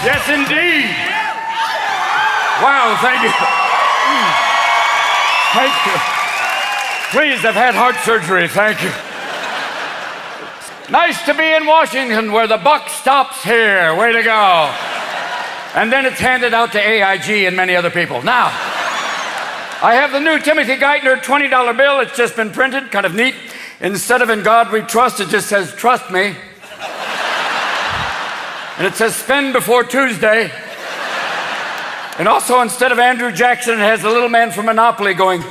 Yes, indeed. Wow, thank you. Thank you. Please, I've had heart surgery, thank you. Nice to be in Washington where the buck stops here. Way to go. And then it's handed out to AIG and many other people. Now, I have the new Timothy Geithner $20 bill. It's just been printed, kind of neat. Instead of "In God We Trust," it just says "Trust me." And it says "Spend before Tuesday." And also, instead of Andrew Jackson, it has the little man from Monopoly going.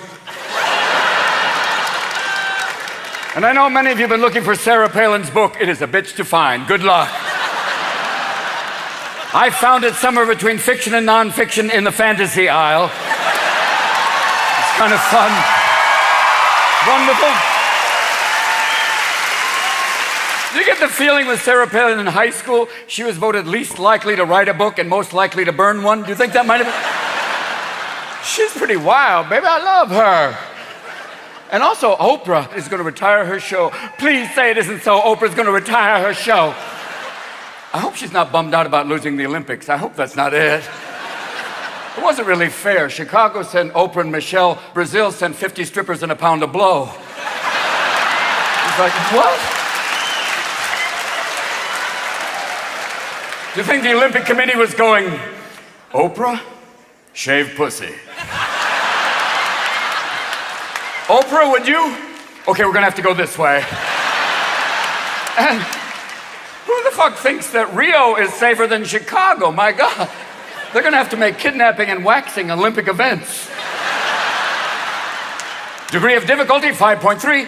And I know many of you have been looking for Sarah Palin's book. It is a bitch to find. Good luck. I found it somewhere between fiction and nonfiction in the fantasy aisle. It's kind of fun. Wonderful. Do you get the feeling with Sarah Palin in high school, she was voted least likely to write a book and most likely to burn one? Do you think that might have been? She's pretty wild, baby. I love her. And also, Oprah is going to retire her show. Please say it isn't so. Oprah's going to retire her show. I hope she's not bummed out about losing the Olympics. I hope that's not it. It wasn't really fair. Chicago sent Oprah and Michelle. Brazil sent 50 strippers and a pound of blow. It's like, what? Do you think the Olympic Committee was going, Oprah, shave pussy? Oprah, would you? Okay, we're gonna have to go this way. And who the fuck thinks that Rio is safer than Chicago? My God. They're gonna have to make kidnapping and waxing Olympic events. Degree of difficulty, 5.3.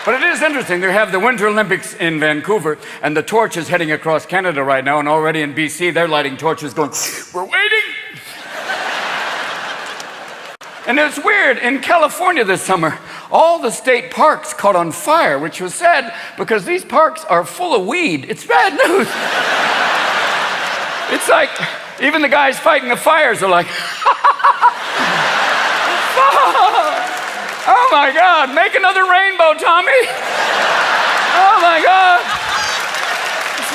But it is interesting. They have the Winter Olympics in Vancouver, and the torch is heading across Canada right now, and already in BC, they're lighting torches going, we're waiting. And it's weird, in California this summer, all the state parks caught on fire, which was sad because these parks are full of weed. It's bad news. It's like, even the guys fighting the fires are like, oh my God, make another rainbow, Tommy. Oh my God. It's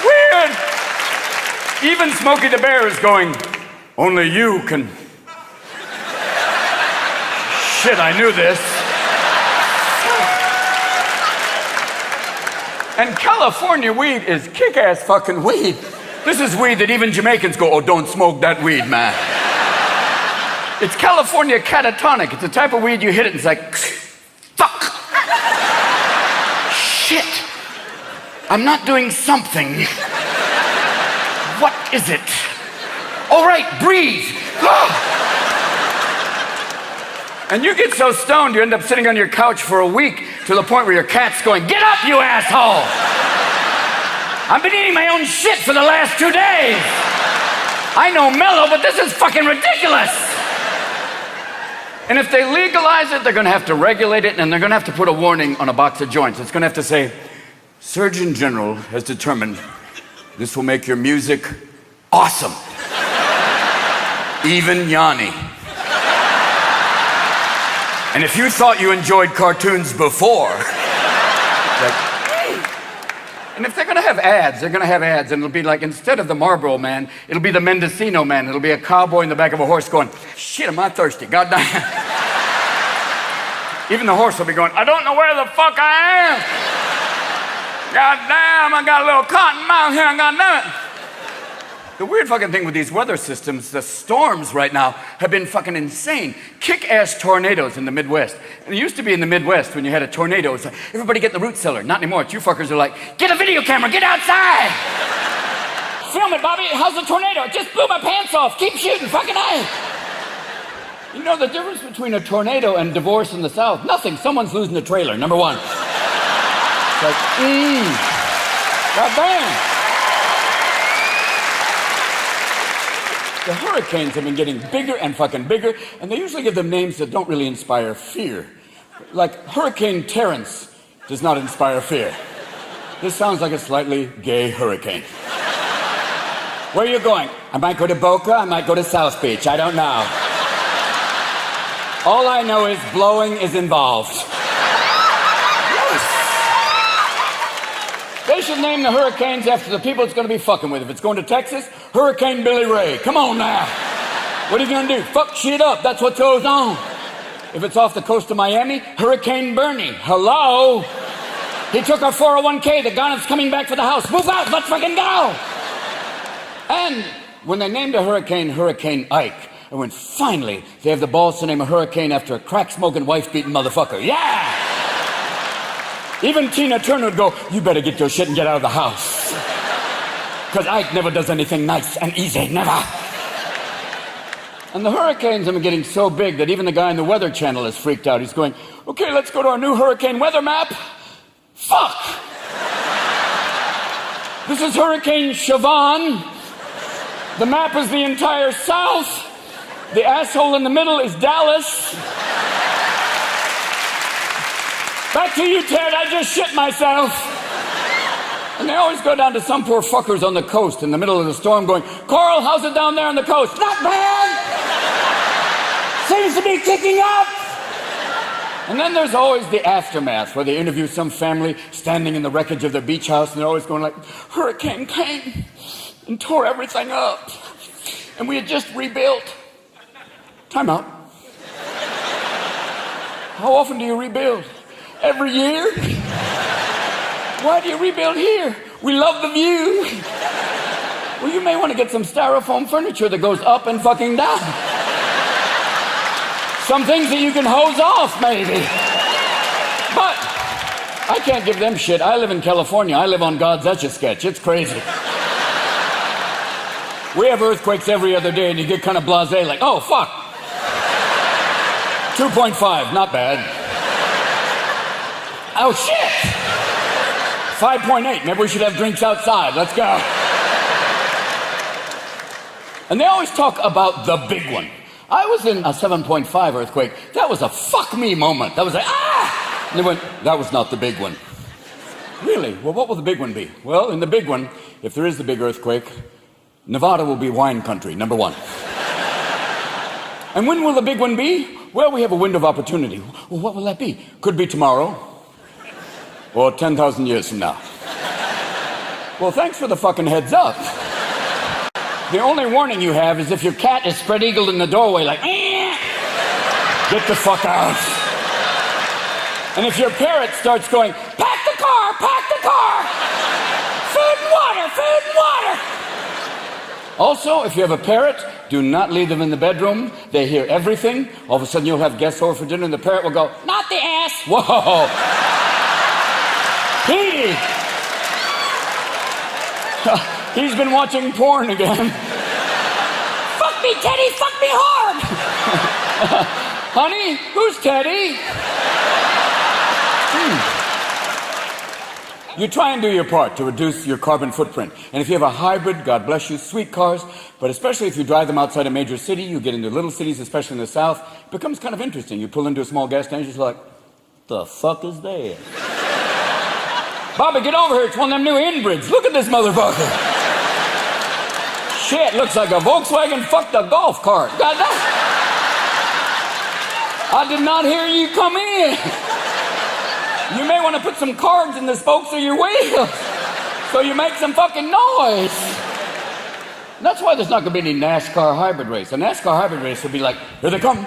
weird. Even Smokey the Bear is going, only you can. Shit, I knew this. And California weed is kick-ass fucking weed. This is weed that even Jamaicans go, oh, don't smoke that weed, man. It's California catatonic. It's the type of weed you hit it and it's like, fuck. Shit. I'm not doing something. What is it? All right, breathe. And you get so stoned, you end up sitting on your couch for a week to the point where your cat's going, get up, you asshole! I've been eating my own shit for the last 2 days. I know mellow, but this is fucking ridiculous. And if they legalize it, they're gonna have to regulate it, and they're gonna have to put a warning on a box of joints. It's gonna have to say, Surgeon General has determined this will make your music awesome. Even Yanni. And if you thought you enjoyed cartoons before, and if they're gonna have ads, they're gonna have ads, and it'll be like, instead of the Marlboro Man, it'll be the Mendocino Man. It'll be a cowboy in the back of a horse going, shit, am I thirsty, goddamn. Even the horse will be going, I don't know where the fuck I am. Goddamn, I got a little cotton mouth here, goddamn it. The weird fucking thing with these weather systems, the storms right now have been fucking insane. Kick-ass tornadoes in the Midwest. And it used to be in the Midwest when you had a tornado, it's like, everybody get in the root cellar. Not anymore. It's you fuckers are like, get a video camera, get outside. Film it, Bobby. How's the tornado? It just blew my pants off. Keep shooting, fucking A. You know the difference between a tornado and divorce in the South? Nothing. Someone's losing the trailer, number one. It's like, goddamn. The hurricanes have been getting bigger and fucking bigger, and they usually give them names that don't really inspire fear. Like Hurricane Terrence does not inspire fear. This sounds like a slightly gay hurricane. Where are you going? I might go to Boca, I might go to South Beach, I don't know. All I know is blowing is involved. Yes. They should name the hurricanes after the people it's going to be fucking with. If it's going to Texas, Hurricane Billy Ray. Come on now. What are you going to do? Fuck shit up. That's what goes on. If it's off the coast of Miami, Hurricane Bernie. Hello? He took our 401k. The gun is coming back for the house. Move out. Let's fucking go. And when they named a hurricane Hurricane Ike, I went, finally, they have the balls to name a hurricane after a crack-smoking, wife-beating motherfucker. Yeah! Even Tina Turner would go, you better get your shit and get out of the house. Because Ike never does anything nice and easy, never. And the hurricanes are getting so big that even the guy in the Weather Channel is freaked out. He's going, okay, let's go to our new hurricane weather map. Fuck! This is Hurricane Siobhan. The map is the entire South. The asshole in the middle is Dallas. Back to you, Ted. I just shit myself. And they always go down to some poor fuckers on the coast in the middle of the storm going, Carl, how's it down there on the coast? Not bad. Seems to be kicking up. And then there's always the aftermath where they interview some family standing in the wreckage of their beach house and they're always going like, hurricane came and tore everything up. And we had just rebuilt. Time out. How often do you rebuild? Every year? Why do you rebuild here? We love the view. Well, you may want to get some styrofoam furniture that goes up and fucking down. Some things that you can hose off, maybe. But I can't give them shit. I live in California. I live on God's Etch-a-Sketch. It's crazy. We have earthquakes every other day, and you get kind of blasé, like, oh, fuck. 2.5, not bad. Oh, shit! 5.8, maybe we should have drinks outside. Let's go. And they always talk about the big one. I was in a 7.5 earthquake. That was a fuck me moment. That was like, ah! And they went, that was not the big one. Really? Well, what will the big one be? Well, in the big one, if there is the big earthquake, Nevada will be wine country, number one. And when will the big one be? Well, we have a window of opportunity. Well, what will that be? Could be tomorrow. Or 10,000 years from now. Well, thanks for the fucking heads up. The only warning you have is if your cat is spread-eagled in the doorway like, get the fuck out. And if your parrot starts going, pack the car, food and water, food and water. Also, if you have a parrot, do not leave them in the bedroom. They hear everything. All of a sudden, you'll have guests over for dinner, and the parrot will go, not the ass. Whoa. He's been watching porn again. Fuck me, Teddy, fuck me hard. Honey, who's Teddy? You try and do your part to reduce your carbon footprint. And if you have a hybrid, God bless you, sweet cars, but especially if you drive them outside a major city, you get into little cities, especially in the South, it becomes kind of interesting. You pull into a small gas station, you're like, the fuck is that? Bobby, get over here. It's one of them new inbrids. Look at this motherfucker. Shit, looks like a Volkswagen fucked a golf cart. God damn. I did not hear you come in. You may want to put some cards in the spokes of your wheels so you make some fucking noise. And that's why there's not going to be any NASCAR hybrid race. A NASCAR hybrid race will be like, here they come.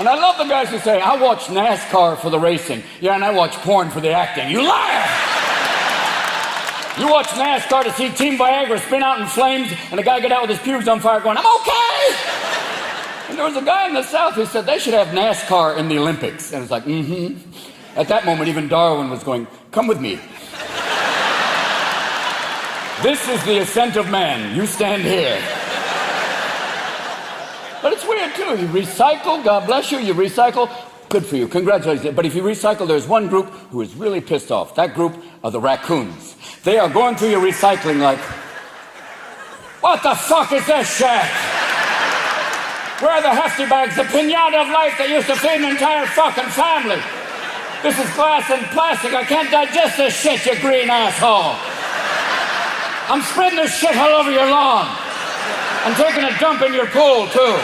And I love the guys who say, I watch NASCAR for the racing. Yeah, and I watch porn for the acting. You liar! You watch NASCAR to see Team Viagra spin out in flames and a guy get out with his pubes on fire going, I'm okay! And there was a guy in the South who said they should have NASCAR in the Olympics. And it's like, At that moment, even Darwin was going, come with me. This is the ascent of man. You stand here. But it's weird, too. You recycle, God bless you, you recycle, good for you, congratulations. But if you recycle, there's one group who is really pissed off. That group are the raccoons. They are going through your recycling like, what the fuck is this shit? Where are the hefty bags, the pinata of life that used to feed an entire fucking family? This is glass and plastic. I can't digest this shit, you green asshole. I'm spreading this shit all over your lawn. I'm taking a dump in your pool, too.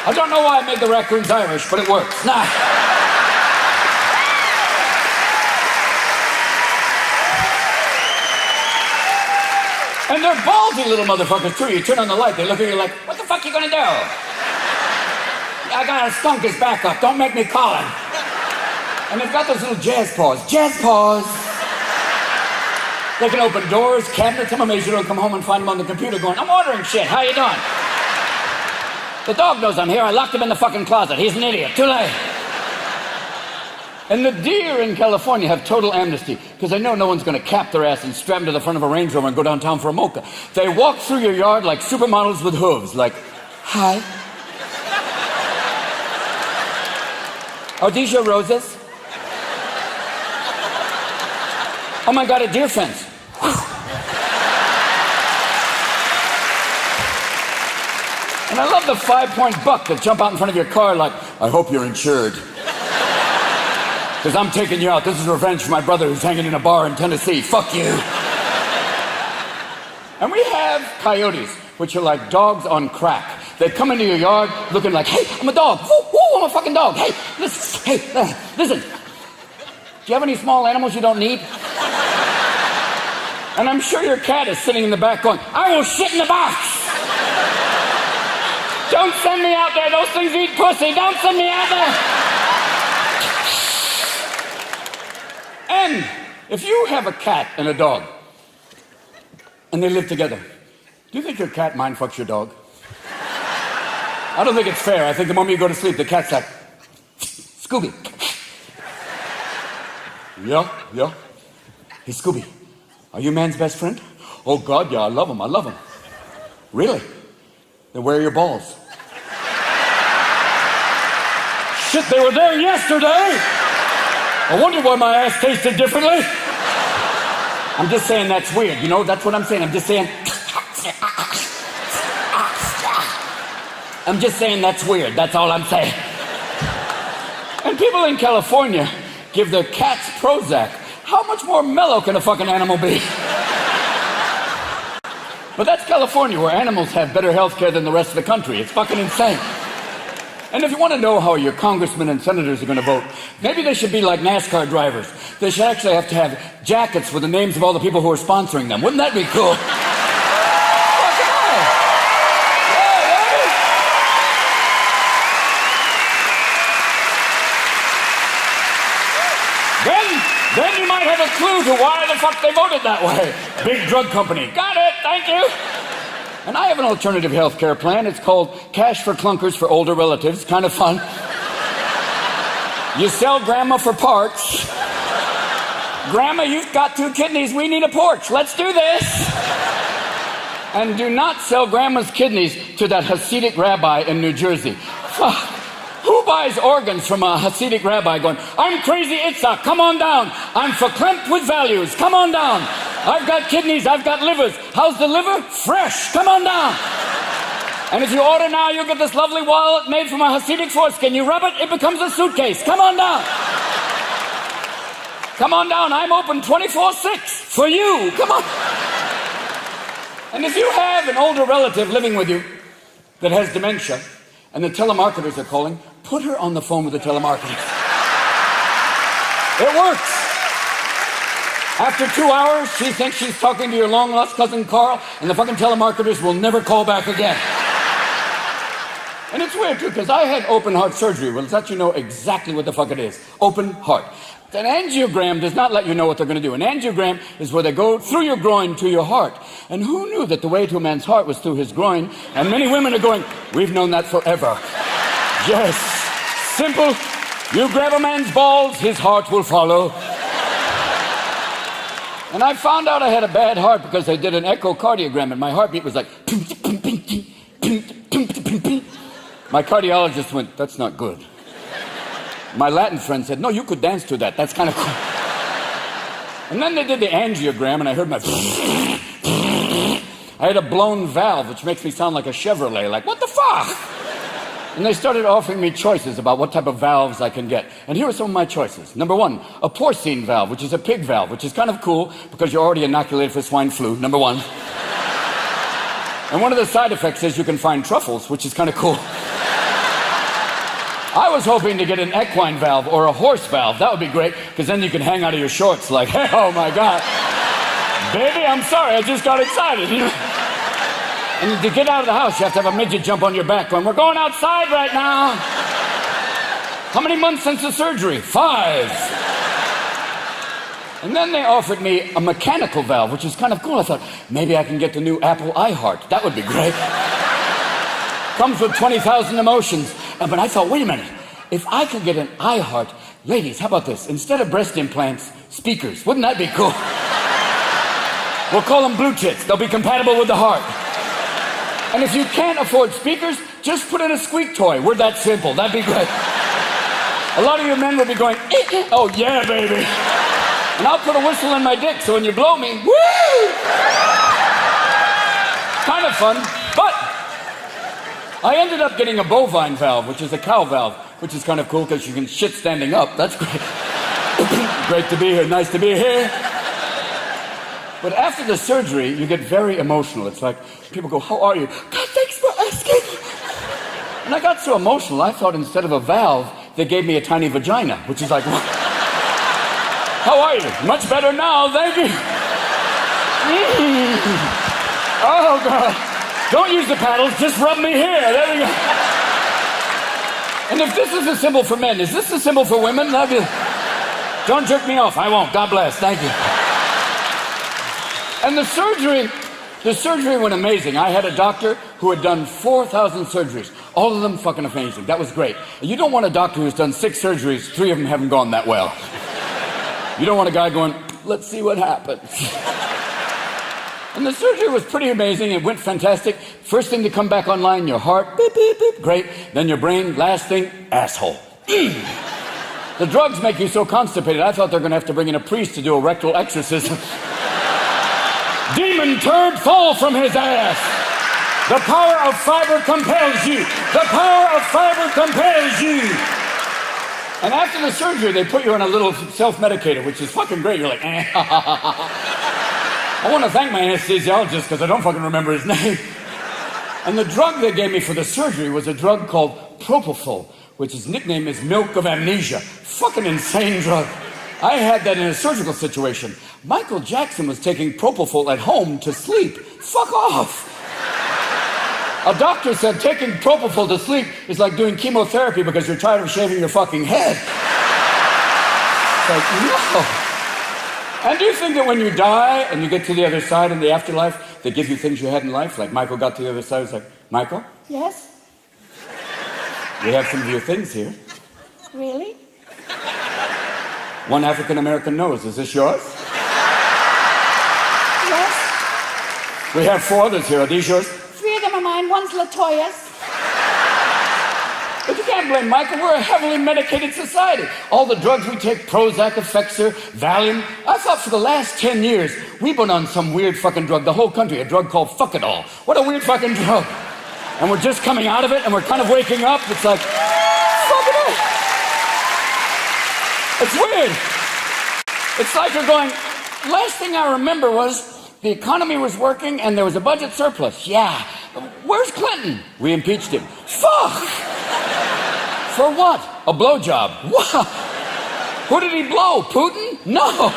I don't know why I made the raccoons Irish, but it works. Nah. And they're ballsy little motherfuckers, too. You turn on the light, they look at you like, what the fuck you gonna do? I gotta skunk his back up. Don't make me call him. And they've got those little jazz paws. Jazz paws. They can open doors, cabinets. I'm amazed you don't come home and find them on the computer going, I'm ordering shit. How you doing? The dog knows I'm here. I locked him in the fucking closet. He's an idiot. Too late. And the deer in California have total amnesty because they know no one's going to cap their ass and strap them to the front of a Range Rover and go downtown for a mocha. They walk through your yard like supermodels with hooves, like, hi. Are these your roses? Oh my God, a deer fence. And I love the 5-point buck that jump out in front of your car like, I hope you're insured. Because I'm taking you out. This is revenge for my brother who's hanging in a bar in Tennessee. Fuck you. And we have coyotes, which are like dogs on crack. They come into your yard looking like, hey, I'm a dog. Woo, woo, I'm a fucking dog. Hey, listen, listen. Do you have any small animals you don't need? And I'm sure your cat is sitting in the back going, I will shit in the box. Don't send me out there. Those things eat pussy. Don't send me out there. And if you have a cat and a dog, and they live together, do you think your cat mind fucks your dog? I don't think it's fair. I think the moment you go to sleep, the cat's like, Scooby. Yeah. Hey, Scooby, are you man's best friend? Oh, God, yeah, I love him. Really? Then where are your balls? Shit, they were there yesterday. I wonder why my ass tasted differently. I'm just saying that's weird. You know, that's what I'm saying. I'm just saying that's weird. That's all I'm saying. And people in California give their cats Prozac. How much more mellow can a fucking animal be? But that's California, where animals have better health care than the rest of the country. It's fucking insane. And if you want to know how your congressmen and senators are going to vote, maybe they should be like NASCAR drivers. They should actually have to have jackets with the names of all the people who are sponsoring them. Wouldn't that be cool? Then you might have a clue to why the fuck they voted that way. Big drug company. Got it, thank you. And I have an alternative health care plan. It's called Cash for Clunkers for Older Relatives. Kind of fun. You sell grandma for parts. Grandma, you've got 2 kidneys. We need a porch. Let's do this. And do not sell grandma's kidneys to that Hasidic rabbi in New Jersey. Fuck. Who buys organs from a Hasidic rabbi going, I'm crazy Itzhak, come on down. I'm verklempt with values, come on down. I've got kidneys, I've got livers. How's the liver? Fresh, come on down. And if you order now, you'll get this lovely wallet made from a Hasidic foreskin. You rub it, it becomes a suitcase. Come on down. Come on down, I'm open 24/6 for you, come on. And if you have an older relative living with you that has dementia, and the telemarketers are calling, put her on the phone with the telemarketers. It works. After 2 hours, she thinks she's talking to your long-lost cousin Carl, and the fucking telemarketers will never call back again. And it's weird, too, because I had open heart surgery. Well, it lets you know exactly what the fuck it is. Open heart. An angiogram does not let you know what they're going to do. An angiogram is where they go through your groin to your heart. And who knew that the way to a man's heart was through his groin? And many women are going, we've known that forever. Yes. Simple. You grab a man's balls, his heart will follow. And I found out I had a bad heart because I did an echocardiogram and my heartbeat was like... My cardiologist went, that's not good. My Latin friend said, no, you could dance to that. That's kind of cool. And then they did the angiogram, and I heard my... I had a blown valve, which makes me sound like a Chevrolet. Like, what the fuck? And they started offering me choices about what type of valves I can get. And here are some of my choices. Number 1, a porcine valve, which is a pig valve, which is kind of cool because you're already inoculated for swine flu, number 1. And one of the side effects is you can find truffles, which is kind of cool. I was hoping to get an equine valve or a horse valve. That would be great, because then you can hang out of your shorts like, hey, oh my God. Baby, I'm sorry, I just got excited. And to get out of the house, you have to have a midget jump on your back going, we're going outside right now. How many months since the surgery? 5. And then they offered me a mechanical valve, which is kind of cool. I thought, maybe I can get the new Apple iHeart. That would be great. Comes with 20,000 emotions. But I thought, wait a minute. If I could get an iHeart, ladies, how about this? Instead of breast implants, speakers. Wouldn't that be cool? We'll call them blue tits. They'll be compatible with the heart. And if you can't afford speakers, just put in a squeak toy. We're that simple. That'd be great. A lot of you men will be going, oh yeah, baby. And I'll put a whistle in my dick, so when you blow me, woo! Kind of fun, but I ended up getting a bovine valve, which is a cow valve, which is kind of cool because you can shit standing up. That's great. Great to be here, nice to be here. But after the surgery, you get very emotional. It's like, people go, how are you? God, thanks for asking. And I got so emotional, I thought instead of a valve, they gave me a tiny vagina, which is like, what? How are you? Much better now, thank you. Oh, God. Don't use the paddles, just rub me here. There we go. And if this is a symbol for men, is this a symbol for women? Don't jerk me off. I won't. God bless. Thank you. And the surgery went amazing. I had a doctor who had done 4,000 surgeries. All of them fucking amazing. That was great. You don't want a doctor who's done 6 surgeries, 3 of them haven't gone that well. You don't want a guy going, let's see what happens. And the surgery was pretty amazing. It went fantastic. First thing to come back online, your heart, beep, beep, beep, great. Then your brain, last thing, asshole. The drugs make you so constipated, I thought they were going to have to bring in a priest to do a rectal exorcism. Demon turd, fall from his ass. The power of fiber compels you. The power of fiber compels you. And after the surgery, they put you on a little self-medicator, which is fucking great. You're like, eh. I want to thank my anesthesiologist because I don't fucking remember his name. And the drug they gave me for the surgery was a drug called propofol, which his nickname is milk of amnesia. Fucking insane drug. I had that in a surgical situation. Michael Jackson was taking propofol at home to sleep. Fuck off. A doctor said taking propofol to sleep is like doing chemotherapy because you're tired of shaving your fucking head. It's like, no. And do you think that when you die and you get to the other side in the afterlife, they give you things you had in life? Like Michael got to the other side, it's like, Michael? Yes? We have some of your things here. Really? One African-American nose. Is this yours? Yes. We have 4 others here. Are these yours? 3 of them are mine. One's Latoya's. But you can't blame Michael. We're a heavily medicated society. All the drugs we take, Prozac, Effexor, Valium. I thought for the last 10 years, we've been on some weird fucking drug. The whole country, a drug called Fuck It All. What a weird fucking drug. And we're just coming out of it, and we're kind of waking up. It's like, fuck it all. It's weird. It's like you're going, last thing I remember was the economy was working and there was a budget surplus. Yeah. Where's Clinton? We impeached him. Fuck! For what? A blowjob. What? Who did he blow? Putin? No.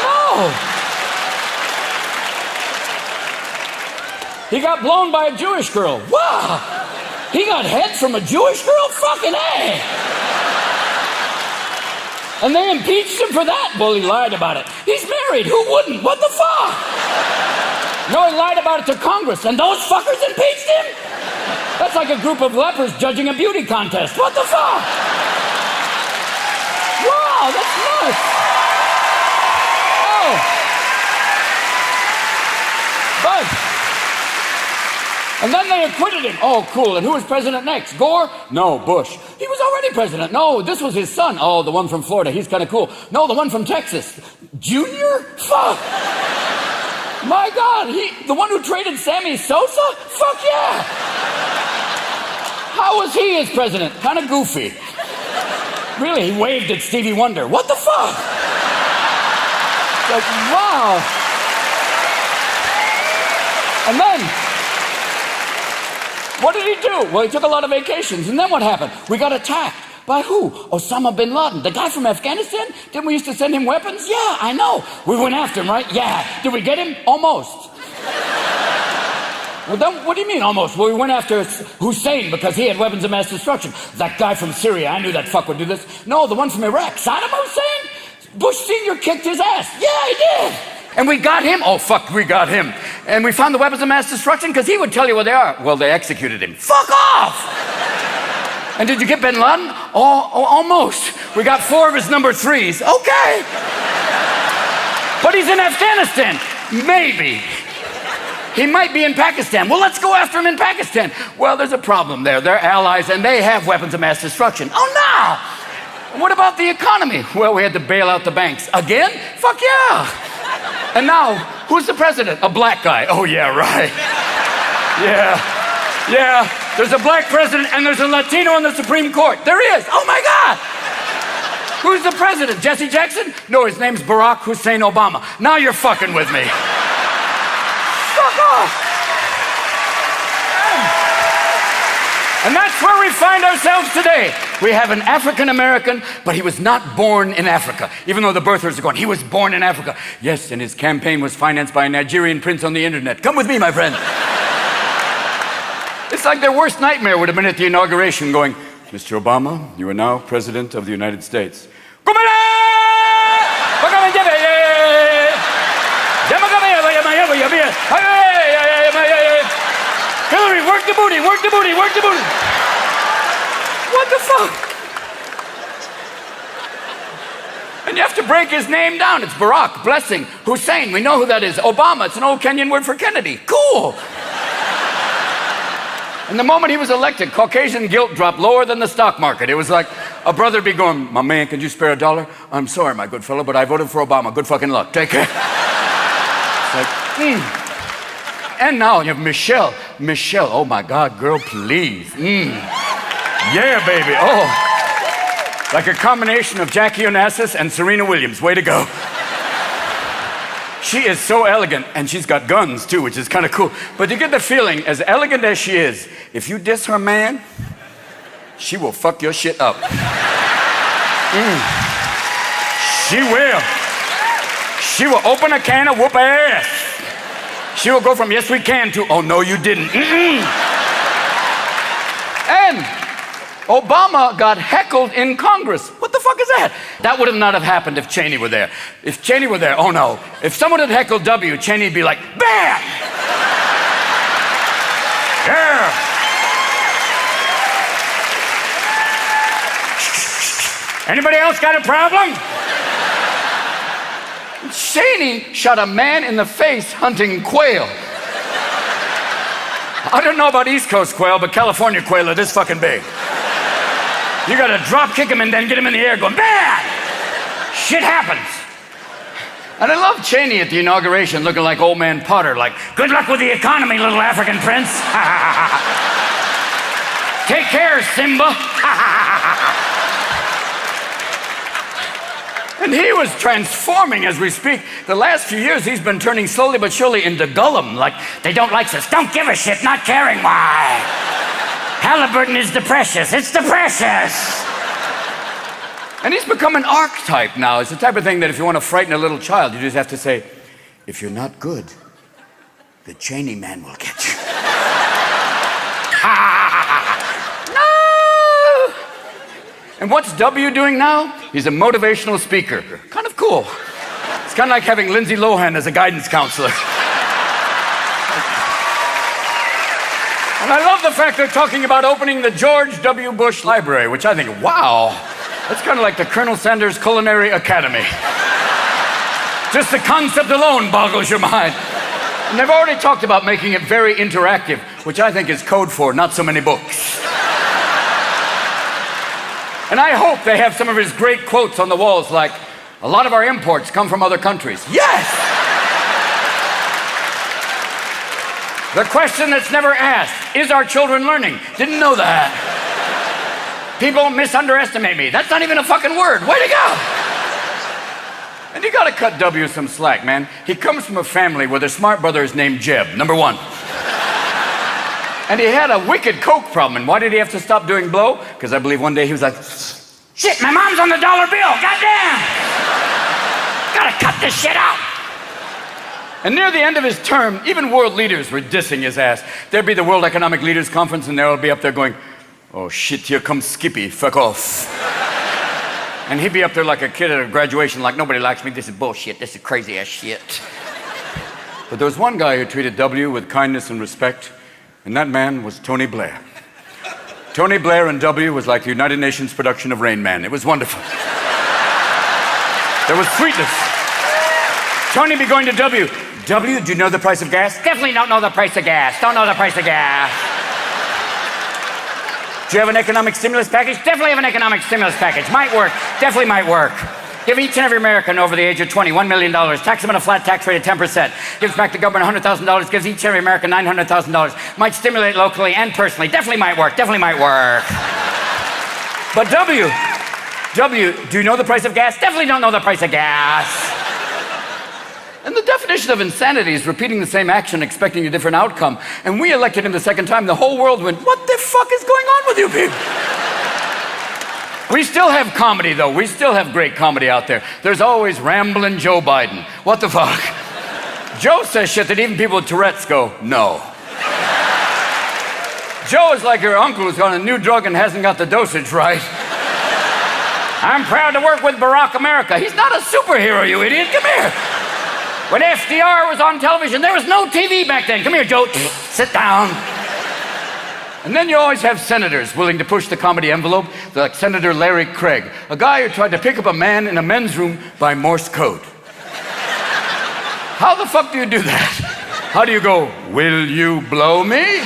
No. He got blown by a Jewish girl. Wow. He got head from a Jewish girl? Fucking A. And they impeached him for that? Well, he lied about it. He's married. Who wouldn't? What the fuck? No, he lied about it to Congress, and those fuckers impeached him? That's like a group of lepers judging a beauty contest. What the fuck? Wow, that's nuts. Oh. But, and then they acquitted him. Oh, cool. And who was president next? Gore? No, Bush. He was already president. No, this was his son. Oh, the one from Florida. He's kind of cool. No, the one from Texas. Junior? Fuck. My God, the one who traded Sammy Sosa? Fuck yeah. How was he as president? Kind of goofy. Really, he waved at Stevie Wonder. What the fuck? Like, wow. And then, what did he do? Well, he took a lot of vacations. And then what happened? We got attacked By who? Osama bin Laden, the guy from Afghanistan? Didn't we used to send him weapons? Yeah, I know. We went after him, right? Yeah. Did we get him? Almost. Well, then, what do you mean, almost? Well, we went after Hussein because he had weapons of mass destruction. That guy from Syria, I knew that fuck would do this. No, the one from Iraq, Saddam Hussein? Bush Sr. kicked his ass. Yeah, he did. And we got him. Oh, fuck, we got him. And we found the weapons of mass destruction because he would tell you where they are. Well, they executed him. Fuck off! And did you get bin Laden? Oh, almost. We got 4 of his number 3s. Okay. But he's in Afghanistan. Maybe. He might be in Pakistan. Well, let's go after him in Pakistan. Well, there's a problem there. They're allies and they have weapons of mass destruction. Oh, no! What about the economy? Well, we had to bail out the banks. Again? Fuck yeah! And now, who's the president? A black guy. Oh, yeah, right. Yeah. There's a black president and there's a Latino on the Supreme Court. There is. Oh, my God! Who's the president? Jesse Jackson? No, his name's Barack Hussein Obama. Now you're fucking with me. Fuck off! And that's where we find ourselves today. We have an African American, but he was not born in Africa. Even though the birthers are going, he was born in Africa. Yes, and his campaign was financed by a Nigerian prince on the internet. Come with me, my friend. It's like their worst nightmare would have been at the inauguration going, Mr. Obama, you are now President of the United States. Hillary, work the booty, work the booty, work the booty. What the fuck? And you have to break his name down. It's Barack, blessing, Hussein, we know who that is. Obama, it's an old Kenyan word for Kennedy. Cool. And the moment he was elected, Caucasian guilt dropped lower than the stock market. It was like a brother be going, my man, could you spare $1? I'm sorry, my good fellow, but I voted for Obama. Good fucking luck. Take care. It's like, And now you have Michelle. Michelle, oh my God, girl, please. Yeah, baby, oh. Like a combination of Jackie Onassis and Serena Williams. Way to go. She is so elegant, and she's got guns too, which is kind of cool. But you get the feeling, as elegant as she is, if you diss her man, she will fuck your shit up. She will. She will open a can of whoop ass. She will go from yes we can to oh no you didn't. And Obama got heckled in Congress. What the fuck is that? That would not have happened if Cheney were there. If Cheney were there, oh no. If someone had heckled W, Cheney'd be like, bam! Yeah! Anybody else got a problem? Cheney shot a man in the face hunting quail. I don't know about East Coast quail, but California quail are this fucking big. You gotta drop kick him and then get him in the air going, bam! Shit happens. And I love Cheney at the inauguration looking like old man Potter, like, good luck with the economy, little African prince. Take care, Simba. And he was transforming as we speak. The last few years, he's been turning slowly but surely into Gollum. Like, they don't like us. Don't give a shit, not caring why. Halliburton is the precious. It's the precious. And he's become an archetype now. It's the type of thing that if you want to frighten a little child, you just have to say, if you're not good, the Cheney man will get you. No! And what's W doing now? He's a motivational speaker. Kind of cool. It's kind of like having Lindsay Lohan as a guidance counselor. And I love the fact they're talking about opening the George W. Bush Library, which I think, wow, that's kind of like the Colonel Sanders Culinary Academy. Just the concept alone boggles your mind. And they've already talked about making it very interactive, which I think is code for not so many books. And I hope they have some of his great quotes on the walls, like, a lot of our imports come from other countries. Yes! The question that's never asked, is our children learning? Didn't know that. People misunderestimate me. That's not even a fucking word. Way to go! And you gotta cut W some slack, man. He comes from a family where their smart brother is named Jeb, #1. And he had a wicked coke problem. And why did he have to stop doing blow? Because I believe one day he was like, Shit, my mom's on the dollar bill. Goddamn. Gotta cut this shit out. And near the end of his term, even world leaders were dissing his ass. There'd be the World Economic Leaders Conference, and they'll be up there going, oh shit, here comes Skippy, fuck off. And he'd be up there like a kid at a graduation, like, nobody likes me, this is bullshit, this is crazy ass shit. But there was one guy who treated W with kindness and respect, and that man was Tony Blair. Tony Blair and W was like the United Nations production of Rain Man. It was wonderful. There was sweetness. Tony be going to W. W, do you know the price of gas? Definitely don't know the price of gas. Don't know the price of gas. Do you have an economic stimulus package? Definitely have an economic stimulus package. Might work. Definitely might work. Give each and every American over the age of 20 $1 million. Tax them at a flat tax rate of 10%. Gives back the government $100,000. Gives each and every American $900,000. Might stimulate locally and personally. Definitely might work. Definitely might work. But W, do you know the price of gas? Definitely don't know the price of gas. And the definition of insanity is repeating the same action, expecting a different outcome. And we elected him the second time. The whole world went, what the fuck is going on with you people? We still have comedy, though. We still have great comedy out there. There's always Ramblin' Joe Biden. What the fuck? Joe says shit that even people with Tourette's go, no. Joe is like your uncle who's on a new drug and hasn't got the dosage right. I'm proud to work with Barack America. He's not a superhero, you idiot. Come here. When FDR was on television, there was no TV back then. Come here, Joe. Sit down. And then you always have senators willing to push the comedy envelope, like Senator Larry Craig, a guy who tried to pick up a man in a men's room by Morse code. How the fuck do you do that? How do you go, will you blow me?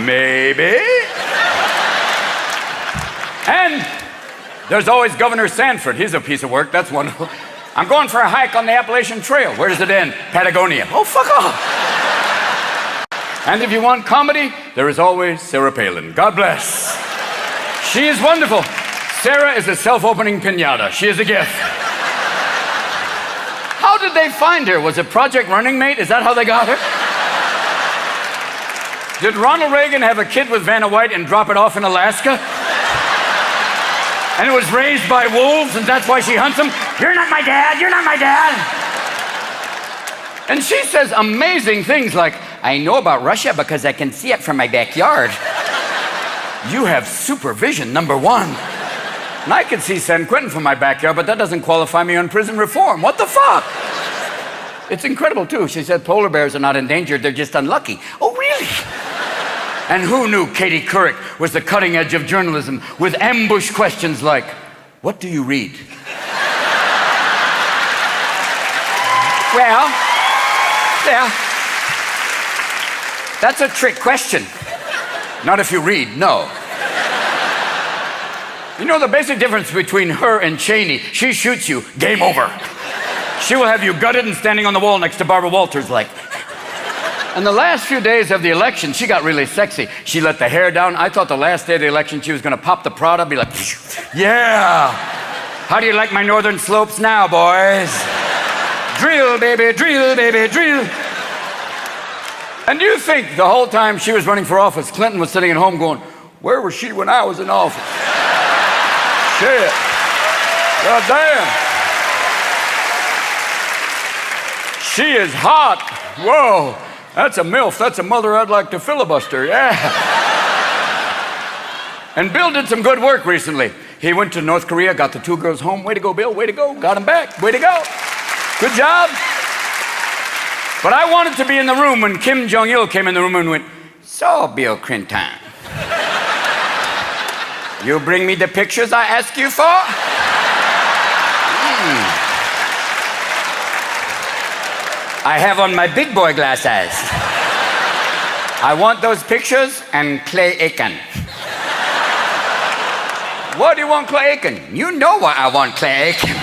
Maybe. And there's always Governor Sanford. He's a piece of work. That's wonderful. I'm going for a hike on the Appalachian Trail. Where does it end? Patagonia. Oh, fuck off. And if you want comedy, there is always Sarah Palin. God bless. She is wonderful. Sarah is a self-opening piñata. She is a gift. How did they find her? Was it Project Running Mate? Is that how they got her? Did Ronald Reagan have a kid with Vanna White and drop it off in Alaska? And it was raised by wolves, and that's why she hunts them? You're not my dad, you're not my dad. And she says amazing things like, I know about Russia because I can see it from my backyard. You have supervision, number one. And I can see San Quentin from my backyard, but that doesn't qualify me on prison reform. What the fuck? It's incredible, too. She said polar bears are not endangered, they're just unlucky. Oh, really? And who knew Katie Couric was the cutting edge of journalism with ambush questions like, what do you read? Well, yeah. That's a trick question. Not if you read, no. You know the basic difference between her and Cheney? She shoots you, game over. She will have you gutted and standing on the wall next to Barbara Walters like. And the last few days of the election, she got really sexy. She let the hair down. I thought the last day of the election, she was gonna pop the Prada, be like, yeah. How do you like my northern slopes now, boys? Drill, baby, drill, baby, drill. And you think the whole time she was running for office, Clinton was sitting at home going, where was she when I was in office? Shit. God damn. She is hot. Whoa. That's a MILF. That's a mother I'd like to filibuster. Yeah. And Bill did some good work recently. He went to North Korea, got the two girls home. Way to go, Bill. Way to go. Got them back. Way to go. Good job. But I wanted to be in the room when Kim Jong-il came in the room and went, so, Bill Clinton, you bring me the pictures I asked you for? I have on my big boy glasses. I want those pictures and Clay Aiken. What do you want, Clay Aiken? You know why I want Clay Aiken.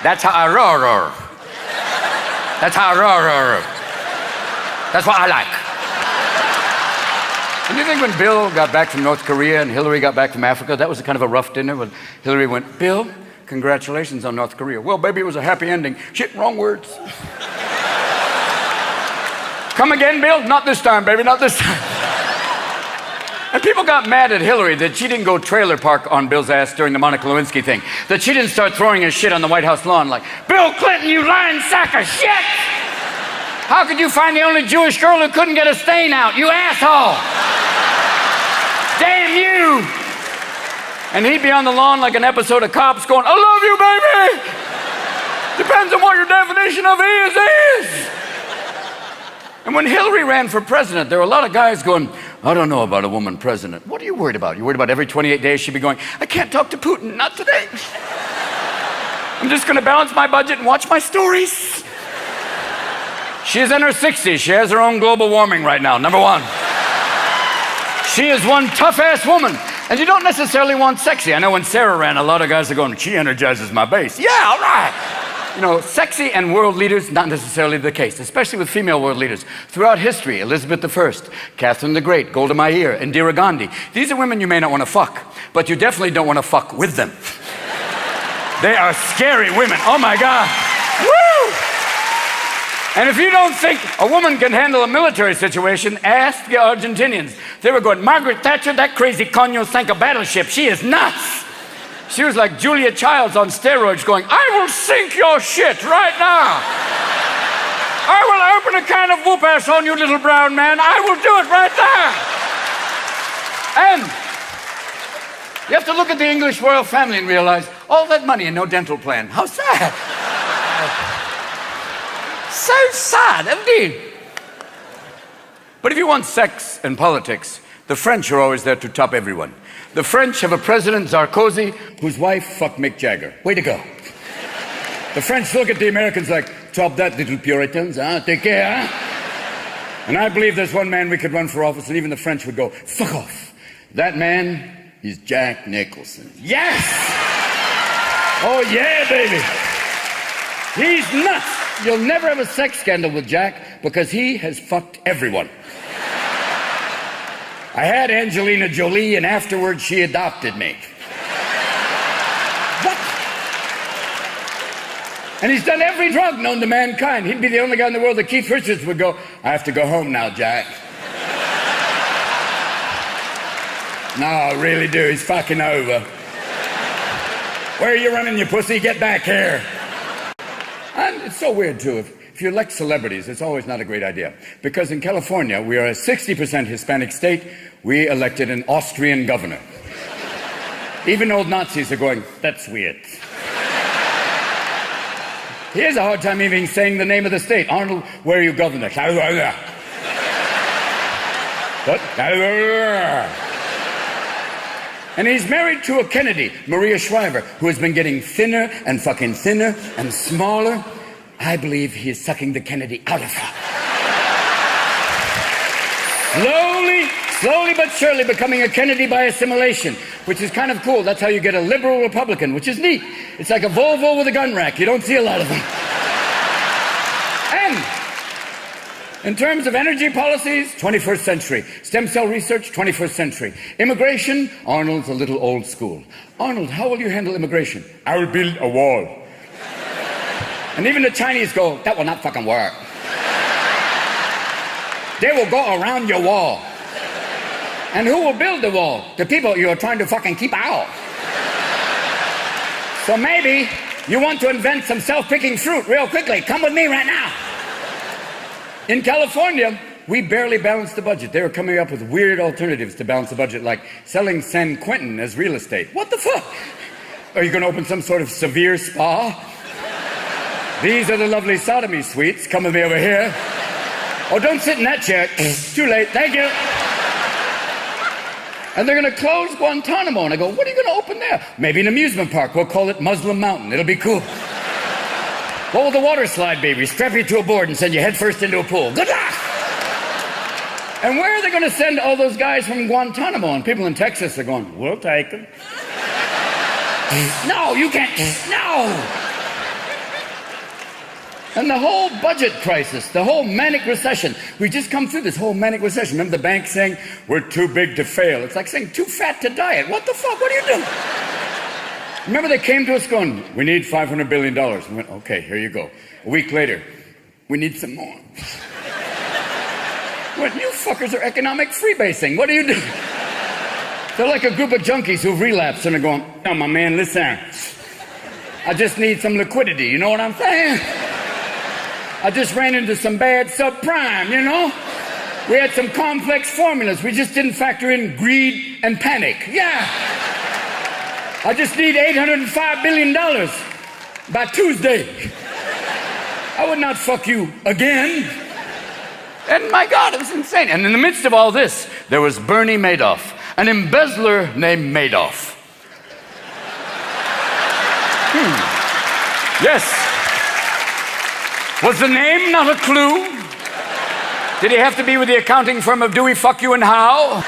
That's how I roar. That's how I roar. That's what I like. And you think when Bill got back from North Korea and Hillary got back from Africa, that was kind of a rough dinner when Hillary went, Bill, congratulations on North Korea. Well, baby, it was a happy ending. Shit, wrong words. Come again, Bill? Not this time, baby, not this time. And people got mad at Hillary that she didn't go trailer park on Bill's ass during the Monica Lewinsky thing. That she didn't start throwing his shit on the White House lawn like, Bill Clinton, you lying sack of shit! How could you find the only Jewish girl who couldn't get a stain out, you asshole? Damn you! And he'd be on the lawn like an episode of Cops going, I love you, baby! Depends on what your definition of is. And when Hillary ran for president, there were a lot of guys going, I don't know about a woman president. What are you worried about? You worried about every 28 days she'd be going, I can't talk to Putin, not today. I'm just gonna balance my budget and watch my stories. She's in her 60s. She has her own global warming right now, number one. She is one tough-ass woman. And you don't necessarily want sexy. I know when Sarah ran, a lot of guys are going, she energizes my base. Yeah, all right. You know, sexy and world leaders, not necessarily the case, especially with female world leaders. Throughout history, Elizabeth I, Catherine the Great, Golda Meir, Indira Gandhi. These are women you may not want to fuck, but you definitely don't want to fuck with them. They are scary women. Oh my God. Woo! And if you don't think a woman can handle a military situation, ask the Argentinians. They were going, Margaret Thatcher, that crazy coño sank a battleship. She is nuts. She was like Julia Childs on steroids going, I will sink your shit right now. I will open a can of whoop ass on you, little brown man. I will do it right there. And you have to look at the English royal family and realize all that money and no dental plan. How sad. So sad, indeed. But if you want sex and politics, the French are always there to top everyone. The French have a president, Sarkozy, whose wife fucked Mick Jagger. Way to go. The French look at the Americans like, top that, little Puritans, huh? Take care, huh? And I believe there's one man we could run for office and even the French would go, fuck off. That man is Jack Nicholson. Yes! Oh yeah, baby. He's nuts. You'll never have a sex scandal with Jack because he has fucked everyone. I had Angelina Jolie, and afterwards she adopted me. What? And he's done every drug known to mankind. He'd be the only guy in the world that Keith Richards would go, I have to go home now, Jack. No, I really do. He's fucking over. Where are you running, you pussy? Get back here. And it's so weird, too. If you elect celebrities, it's always not a great idea. Because in California, we are a 60% Hispanic state. We elected an Austrian governor. Even old Nazis are going, that's weird. He has a hard time even saying the name of the state. Arnold, where are you governor? What? And he's married to a Kennedy, Maria Shriver, who has been getting thinner and fucking thinner and smaller. I believe he is sucking the Kennedy out of her. Slowly but surely becoming a Kennedy by assimilation, which is kind of cool. That's how you get a liberal Republican, which is neat. It's like a Volvo with a gun rack. You don't see a lot of them. And in terms of energy policies, 21st century. Stem cell research, 21st century. Immigration, Arnold's a little old school. Arnold, how will you handle immigration? I will build a wall. And even the Chinese go, that will not fucking work. They will go around your wall. And who will build the wall? The people you are trying to fucking keep out. So maybe you want to invent some self-picking fruit real quickly. Come with me right now. In California, we barely balanced the budget. They were coming up with weird alternatives to balance the budget, like selling San Quentin as real estate. What the fuck? Are you going to open some sort of severe spa? These are the lovely sodomy suites. Come with me over here. Oh, don't sit in that chair. Too late. Thank you. And they're going to close Guantanamo. And I go, what are you going to open there? Maybe an amusement park. We'll call it Muslim Mountain. It'll be cool. What will the water slide be? We strap you to a board and send you headfirst into a pool. Good luck! And where are they going to send all those guys from Guantanamo? And people in Texas are going, we'll take them. No, you can't. No! And the whole budget crisis, the whole manic recession. We just come through this whole manic recession. Remember the bank saying, we're too big to fail. It's like saying, too fat to diet. What the fuck? What are you doing? Remember they came to us going, we need $500 billion. We went, okay, here you go. A week later, we need some more. We went, you fuckers are economic freebasing. What are you doing? They're like a group of junkies who've relapsed and they're going, "Oh, my man, listen. I just need some liquidity, you know what I'm saying? I just ran into some bad subprime, you know? We had some complex formulas. We just didn't factor in greed and panic. Yeah. I just need $805 billion by Tuesday. I would not fuck you again." And my God, it was insane. And in the midst of all this, there was Bernie Madoff, an embezzler named Madoff. Yes. Was the name not a clue? Did he have to be with the accounting firm of Dewey, Fuck You, and How?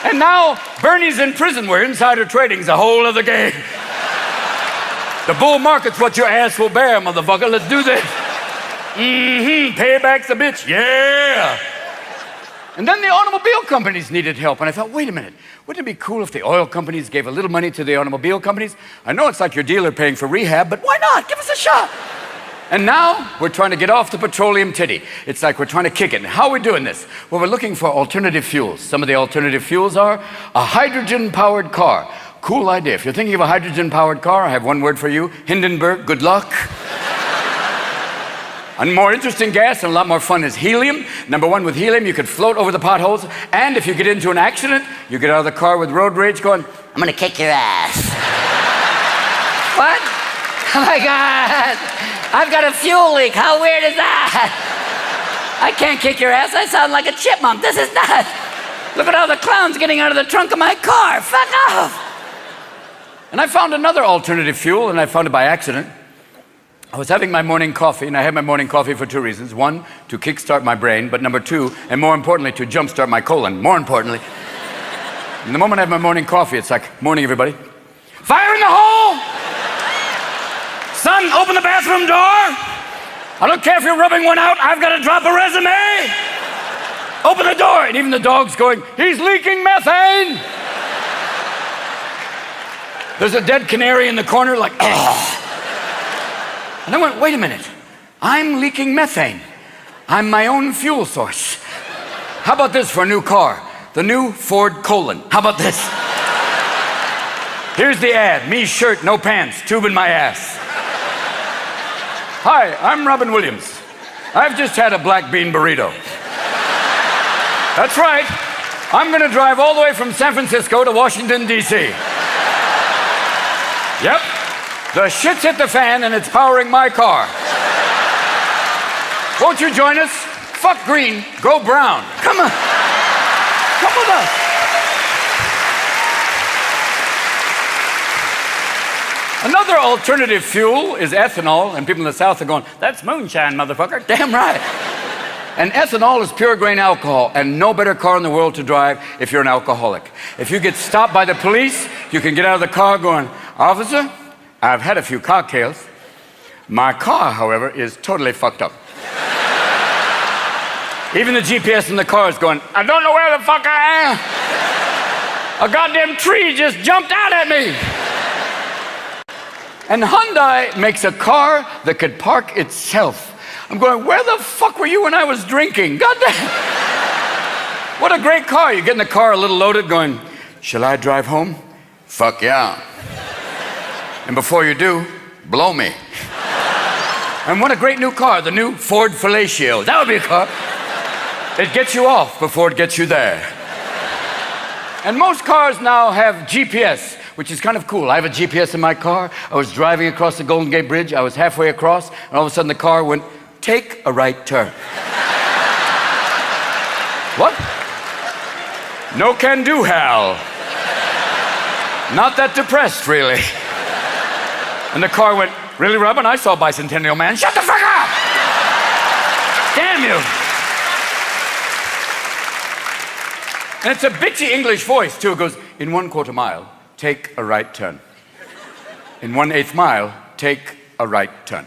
And now Bernie's in prison where insider trading's a whole other game. The bull market's what your ass will bear, motherfucker. Let's do this. Payback's a bitch. Yeah. And then the automobile companies needed help. And I thought, wait a minute. Wouldn't it be cool if the oil companies gave a little money to the automobile companies? I know it's like your dealer paying for rehab, but why not? Give us a shot. And now we're trying to get off the petroleum titty. It's like we're trying to kick it. And how are we doing this? Well, we're looking for alternative fuels. Some of the alternative fuels are a hydrogen-powered car. Cool idea. If you're thinking of a hydrogen-powered car, I have one word for you. Hindenburg, good luck. A more interesting gas and a lot more fun is helium. Number one, with helium, you could float over the potholes. And if you get into an accident, you get out of the car with road rage going, "I'm gonna kick your ass." What? Oh my God. I've got a fuel leak. How weird is that? I can't kick your ass. I sound like a chipmunk. This is nuts. Look at all the clowns getting out of the trunk of my car. Fuck off. And I found another alternative fuel, and I found it by accident. I was having my morning coffee, and I had my morning coffee for two reasons. One, to kickstart my brain, but number two, and more importantly, to jumpstart my colon. More importantly. And the moment I have my morning coffee, it's like, "Morning, everybody. Fire in the hole! Son, open the bathroom door! I don't care if you're rubbing one out, I've got to drop a resume! Open the door!" And even the dog's going, "He's leaking methane!" There's a dead canary in the corner, like, ugh. And I went, wait a minute. I'm leaking methane. I'm my own fuel source. How about this for a new car? The new Ford Colon. How about this? Here's the ad. Me shirt, no pants, tube in my ass. "Hi, I'm Robin Williams. I've just had a black bean burrito." That's right. I'm gonna drive all the way from San Francisco to Washington, D.C. Yep. The shit's hit the fan and it's powering my car. Won't you join us? Fuck green, go brown. Come on. Come with us. Another alternative fuel is ethanol, and people in the South are going, "That's moonshine, motherfucker." Damn right. And ethanol is pure grain alcohol, and no better car in the world to drive if you're an alcoholic. If you get stopped by the police, you can get out of the car going, "Officer, I've had a few cocktails. My car, however, is totally fucked up." Even the GPS in the car is going, "I don't know where the fuck I am. A goddamn tree just jumped out at me." And Hyundai makes a car that could park itself. I'm going, where the fuck were you when I was drinking? Goddamn. What a great car. You get in the car a little loaded going, "Shall I drive home?" "Fuck yeah. And before you do, blow me." And what a great new car, the new Ford Fellatio. That would be a car. It gets you off before it gets you there. And most cars now have GPS, which is kind of cool. I have a GPS in my car. I was driving across the Golden Gate Bridge. I was halfway across, and all of a sudden the car went, "Take a right turn." What? No can do, Hal. Not that depressed, really. And the car went, "Really, Robin? I saw Bicentennial Man." "Shut the fuck up! Damn you!" And it's a bitchy English voice, too. It goes, "In 1/4 mile, take a right turn. In 1/8 mile, take a right turn."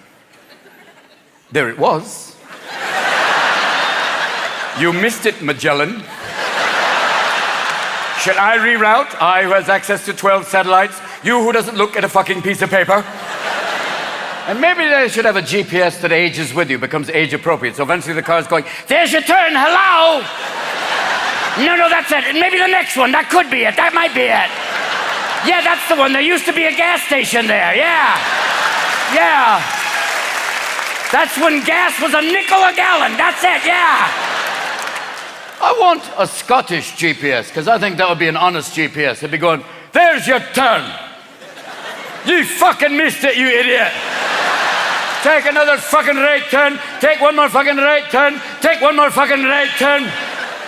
There it was. You missed it, Magellan. Shall I reroute? I who has access to 12 satellites. You who doesn't look at a fucking piece of paper. And maybe they should have a GPS that ages with you, becomes age appropriate. So eventually the car's going, "There's your turn, hello!" No, that's it. Maybe the next one. That could be it. That might be it. Yeah, that's the one. There used to be a gas station there. Yeah. Yeah. That's when gas was a nickel a gallon. That's it. Yeah. I want a Scottish GPS, because I think that would be an honest GPS. It'd be going, there's your turn. You fucking missed it, you idiot. Take another fucking right turn. Take one more fucking right turn. Take one more fucking right turn.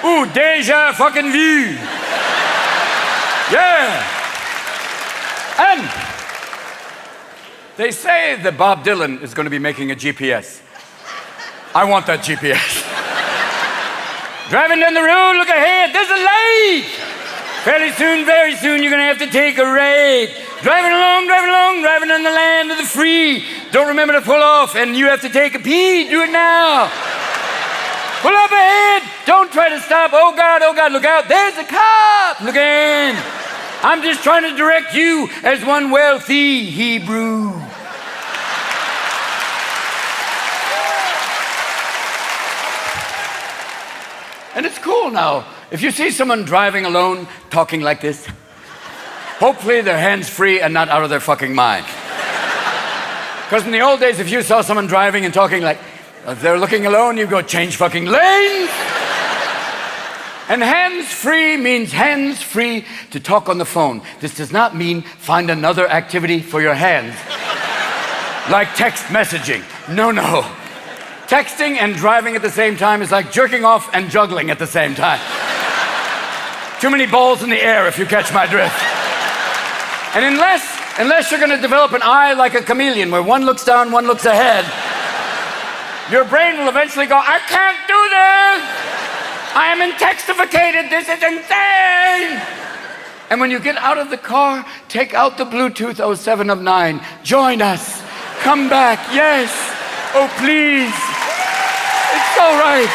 Ooh, deja fucking vu. Yeah. And they say that Bob Dylan is going to be making a GPS. I want that GPS. Driving down the road, look ahead, there's a light. Fairly soon, very soon, you're going to have to take a ride. Driving along, driving on the land of the free. Don't remember to pull off, and you have to take a pee. Do it now. Pull up ahead. Don't try to stop. Oh, God, look out. There's a cop. Look in. I'm just trying to direct you as one wealthy Hebrew. And it's cool now. If you see someone driving alone, talking like this, hopefully they're hands-free and not out of their fucking mind. Because in the old days, if you saw someone driving and talking like, if they're looking alone, you go, change fucking lanes. And hands-free means hands-free to talk on the phone. This does not mean find another activity for your hands. Like text messaging. No. Texting and driving at the same time is like jerking off and juggling at the same time. Too many balls in the air, if you catch my drift. And unless you're going to develop an eye like a chameleon, where one looks down, one looks ahead, your brain will eventually go, I can't do this. I am intextificated. This is insane. And when you get out of the car, take out the Bluetooth 07 of 9. Join us. Come back. Yes. Oh, please. It's all right.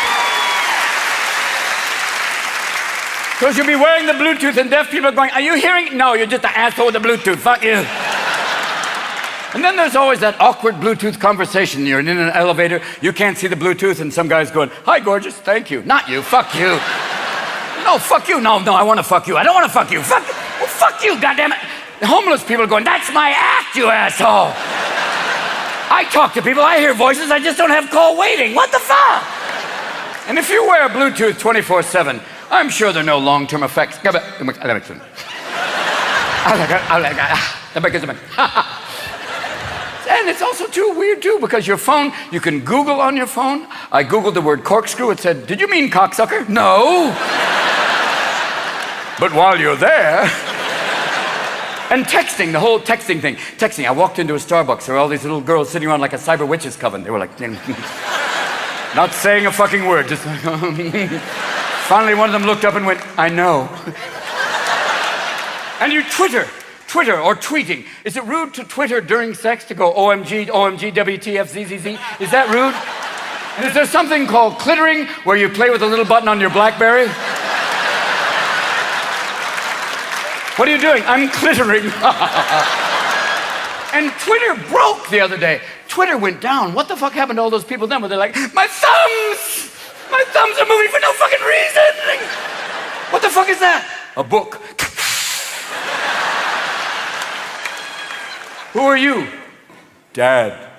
Because you'll be wearing the Bluetooth and deaf people are going, are you hearing? No, you're just an asshole with the Bluetooth. Fuck you. And then there's always that awkward Bluetooth conversation. You're in an elevator, you can't see the Bluetooth, and some guy's going, hi, gorgeous, thank you. Not you, fuck you. No, fuck you. No, I want to fuck you. I don't want to fuck you. Fuck you, goddammit. The homeless people are going, that's my act, you asshole. I talk to people, I hear voices, I just don't have call waiting. What the fuck? And if you wear Bluetooth 24/7, I'm sure there are no long-term effects. And it's also too weird, too, because your phone, you can Google on your phone. I Googled the word corkscrew. It said, did you mean cocksucker? No. But while you're there... And texting, the whole texting thing. Texting, I walked into a Starbucks. There were all these little girls sitting around like a cyber witches coven. They were like... not saying a fucking word, just like... Finally, one of them looked up and went, I know. And you Twitter or tweeting. Is it rude to Twitter during sex to go OMG, WTF, ZZZ? Is that rude? And is there something called clittering where you play with a little button on your BlackBerry? What are you doing? I'm clittering. And Twitter broke the other day. Twitter went down. What the fuck happened to all those people then where they're like, my thumbs are moving for no fucking reason. What the fuck is that? A book. Who are you? Dad.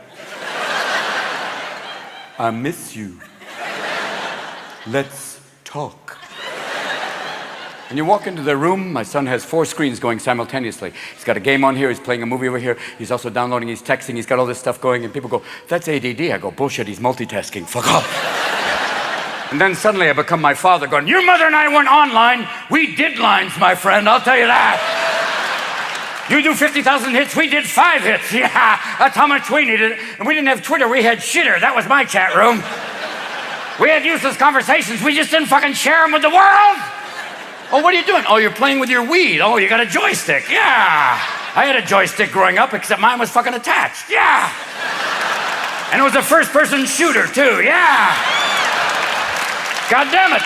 I miss you. Let's talk. And you walk into their room, my son has 4 screens going simultaneously. He's got a game on here, he's playing a movie over here, he's also downloading, he's texting, he's got all this stuff going, and people go, that's ADD. I go, bullshit, he's multitasking, fuck off. And then suddenly I become my father going, your mother and I weren't online, we did lines, my friend, I'll tell you that. You do 50,000 hits, we did 5 hits. Yeah, that's how much we needed. And we didn't have Twitter, we had shitter. That was my chat room. We had useless conversations, we just didn't fucking share them with the world. Oh, what are you doing? Oh, you're playing with your weed. Oh, you got a joystick. Yeah. I had a joystick growing up, except mine was fucking attached. Yeah. And it was a first-person shooter, too. Yeah. God damn it.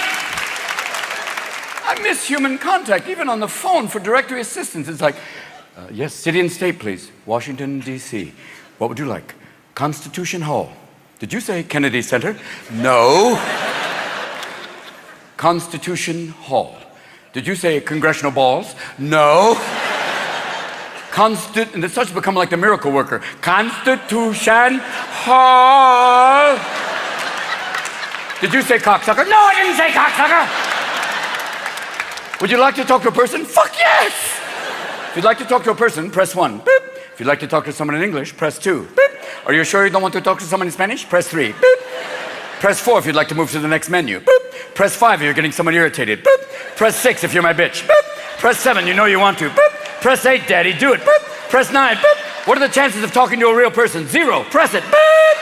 I miss human contact, even on the phone for directory assistance. It's like, yes, city and state, please. Washington, D.C. What would you like? Constitution Hall. Did you say Kennedy Center? No. Constitution Hall. Did you say congressional balls? No. And it starts to become like the miracle worker. Constitution Hall. Did you say cocksucker? No, I didn't say cocksucker. Would you like to talk to a person? Fuck yes. If you'd like to talk to a person, press 1. Boop. If you'd like to talk to someone in English, press 2. Boop. Are you sure you don't want to talk to someone in Spanish? Press 3. Boop. Press 4 if you'd like to move to the next menu. Boop. Press 5 if you're getting someone irritated. Boop. Press 6 if you're my bitch. Boop. Press 7, you know you want to. Boop. Press 8, daddy, do it. Boop. Press 9, boop. What are the chances of talking to a real person? 0. Press it. Boop.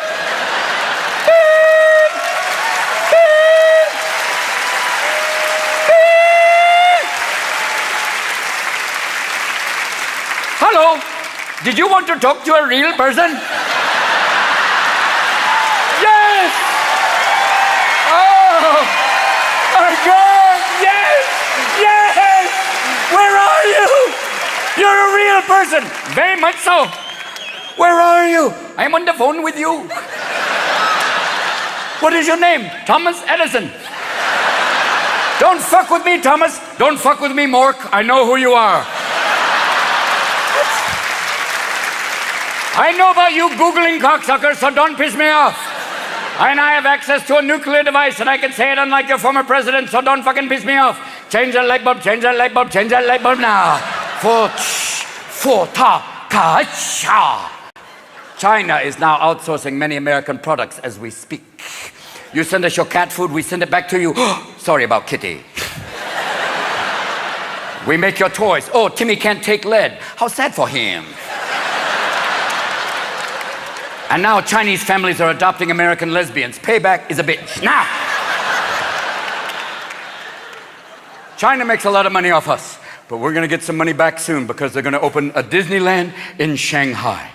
Boop. Boop. Boop. Hello. Did you want to talk to a real person? Yes. Oh my God. Yes. Yes. Where are you? You're a real person. Very much so. Where are you? I'm on the phone with you. What is your name? Thomas Edison. Don't fuck with me, Thomas. Don't fuck with me, Mork. I know who you are. I know about you Googling cocksuckers, so don't piss me off. And I have access to a nuclear device, and I can say it unlike your former president, so don't fucking piss me off. Change that light bulb, change that light bulb, change that light bulb now. China is now outsourcing many American products as we speak. You send us your cat food, we send it back to you. Sorry about Kitty. We make your toys. Oh, Timmy can't take lead. How sad for him. And now Chinese families are adopting American lesbians. Payback is a bitch. Now! China makes a lot of money off us, but we're gonna get some money back soon because they're gonna open a Disneyland in Shanghai.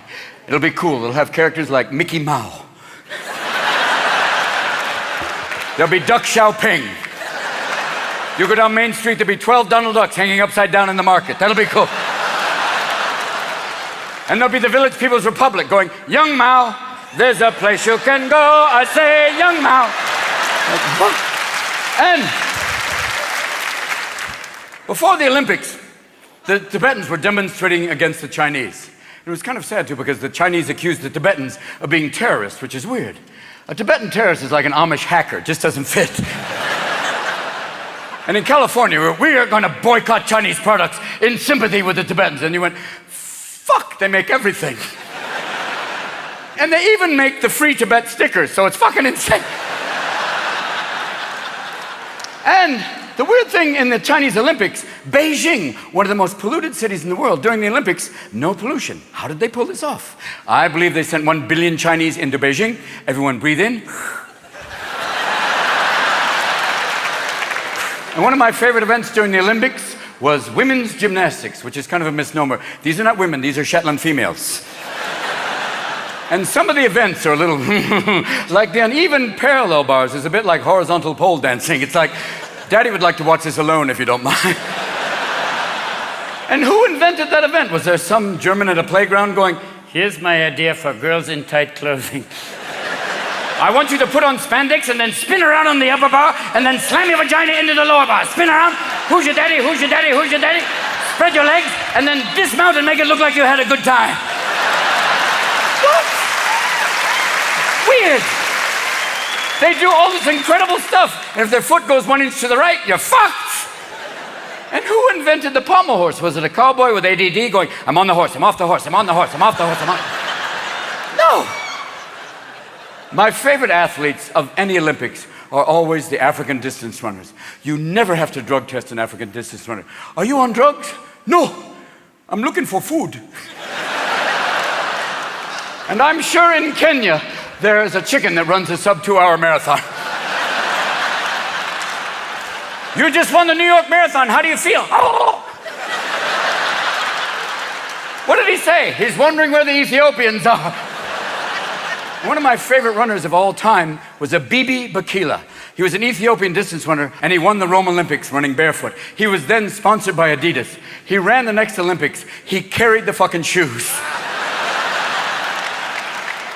It'll be cool. It'll have characters like Mickey Mouse. There'll be Duck Xiaoping. You go down Main Street, there'll be 12 Donald Ducks hanging upside down in the market. That'll be cool. And there'll be the Village People's Republic going, Young Mao, there's a place you can go. I say, Young Mao. And before the Olympics, the Tibetans were demonstrating against the Chinese. It was kind of sad too because the Chinese accused the Tibetans of being terrorists, which is weird. A Tibetan terrorist is like an Amish hacker, just doesn't fit. And in California, we are going to boycott Chinese products in sympathy with the Tibetans. And you went, fuck, they make everything. And they even make the Free Tibet stickers, so it's fucking insane. And the weird thing in the Chinese Olympics, Beijing, one of the most polluted cities in the world, during the Olympics, no pollution. How did they pull this off? I believe they sent 1 billion Chinese into Beijing. Everyone breathe in. And one of my favorite events during the Olympics was women's gymnastics, which is kind of a misnomer. These are not women, these are Shetland females. And some of the events are a little like the uneven parallel bars is a bit like horizontal pole dancing. It's like, Daddy would like to watch this alone if you don't mind. And who invented that event? Was there some German at a playground going, here's my idea for girls in tight clothing. I want you to put on spandex and then spin around on the upper bar and then slam your vagina into the lower bar. Spin around. Who's your daddy? Who's your daddy? Who's your daddy? Spread your legs and then dismount and make it look like you had a good time. What? Weird. They do all this incredible stuff. And if their foot goes 1 inch to the right, you're fucked. And who invented the pommel horse? Was it a cowboy with ADD going, I'm on the horse, I'm off the horse, I'm on the horse, I'm off the horse, I'm on... No. My favorite athletes of any Olympics are always the African distance runners. You never have to drug test an African distance runner. Are you on drugs? No. I'm looking for food. And I'm sure in Kenya, there is a chicken that runs a sub-2-hour marathon. You just won the New York Marathon. How do you feel? Oh. What did he say? He's wondering where the Ethiopians are. One of my favorite runners of all time was Bibi Bakila. He was an Ethiopian distance runner, and he won the Rome Olympics running barefoot. He was then sponsored by Adidas. He ran the next Olympics. He carried the fucking shoes.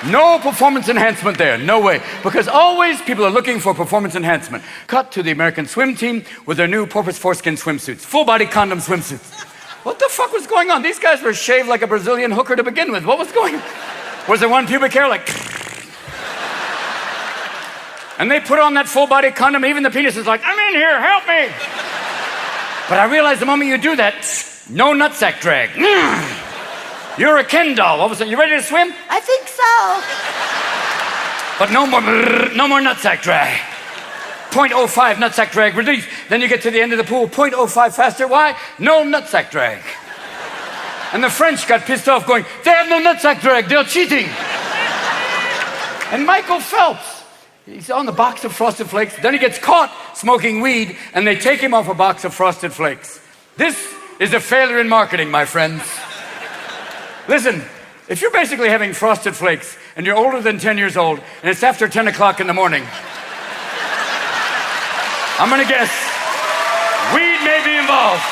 No performance enhancement there, no way. Because always people are looking for performance enhancement. Cut to the American swim team with their new porpoise foreskin swimsuits, full body condom swimsuits. What the fuck was going on? These guys were shaved like a Brazilian hooker to begin with. What was going on? Was there one pubic hair like... And they put on that full body condom, even the penis is like, I'm in here, help me. But I realized the moment you do that, no nutsack drag. You're a Ken doll. All of a sudden, you ready to swim? I think so. But no more nutsack drag. 0.05 nutsack drag release. Then you get to the end of the pool, 0.05 faster. Why? No nutsack drag. And the French got pissed off going, they have no nutsack drag, they're cheating. And Michael Phelps, he's on the box of Frosted Flakes. Then he gets caught smoking weed and they take him off a box of Frosted Flakes. This is a failure in marketing, my friends. Listen, if you're basically having Frosted Flakes and you're older than 10 years old and it's after 10 o'clock in the morning, I'm gonna guess weed may be involved.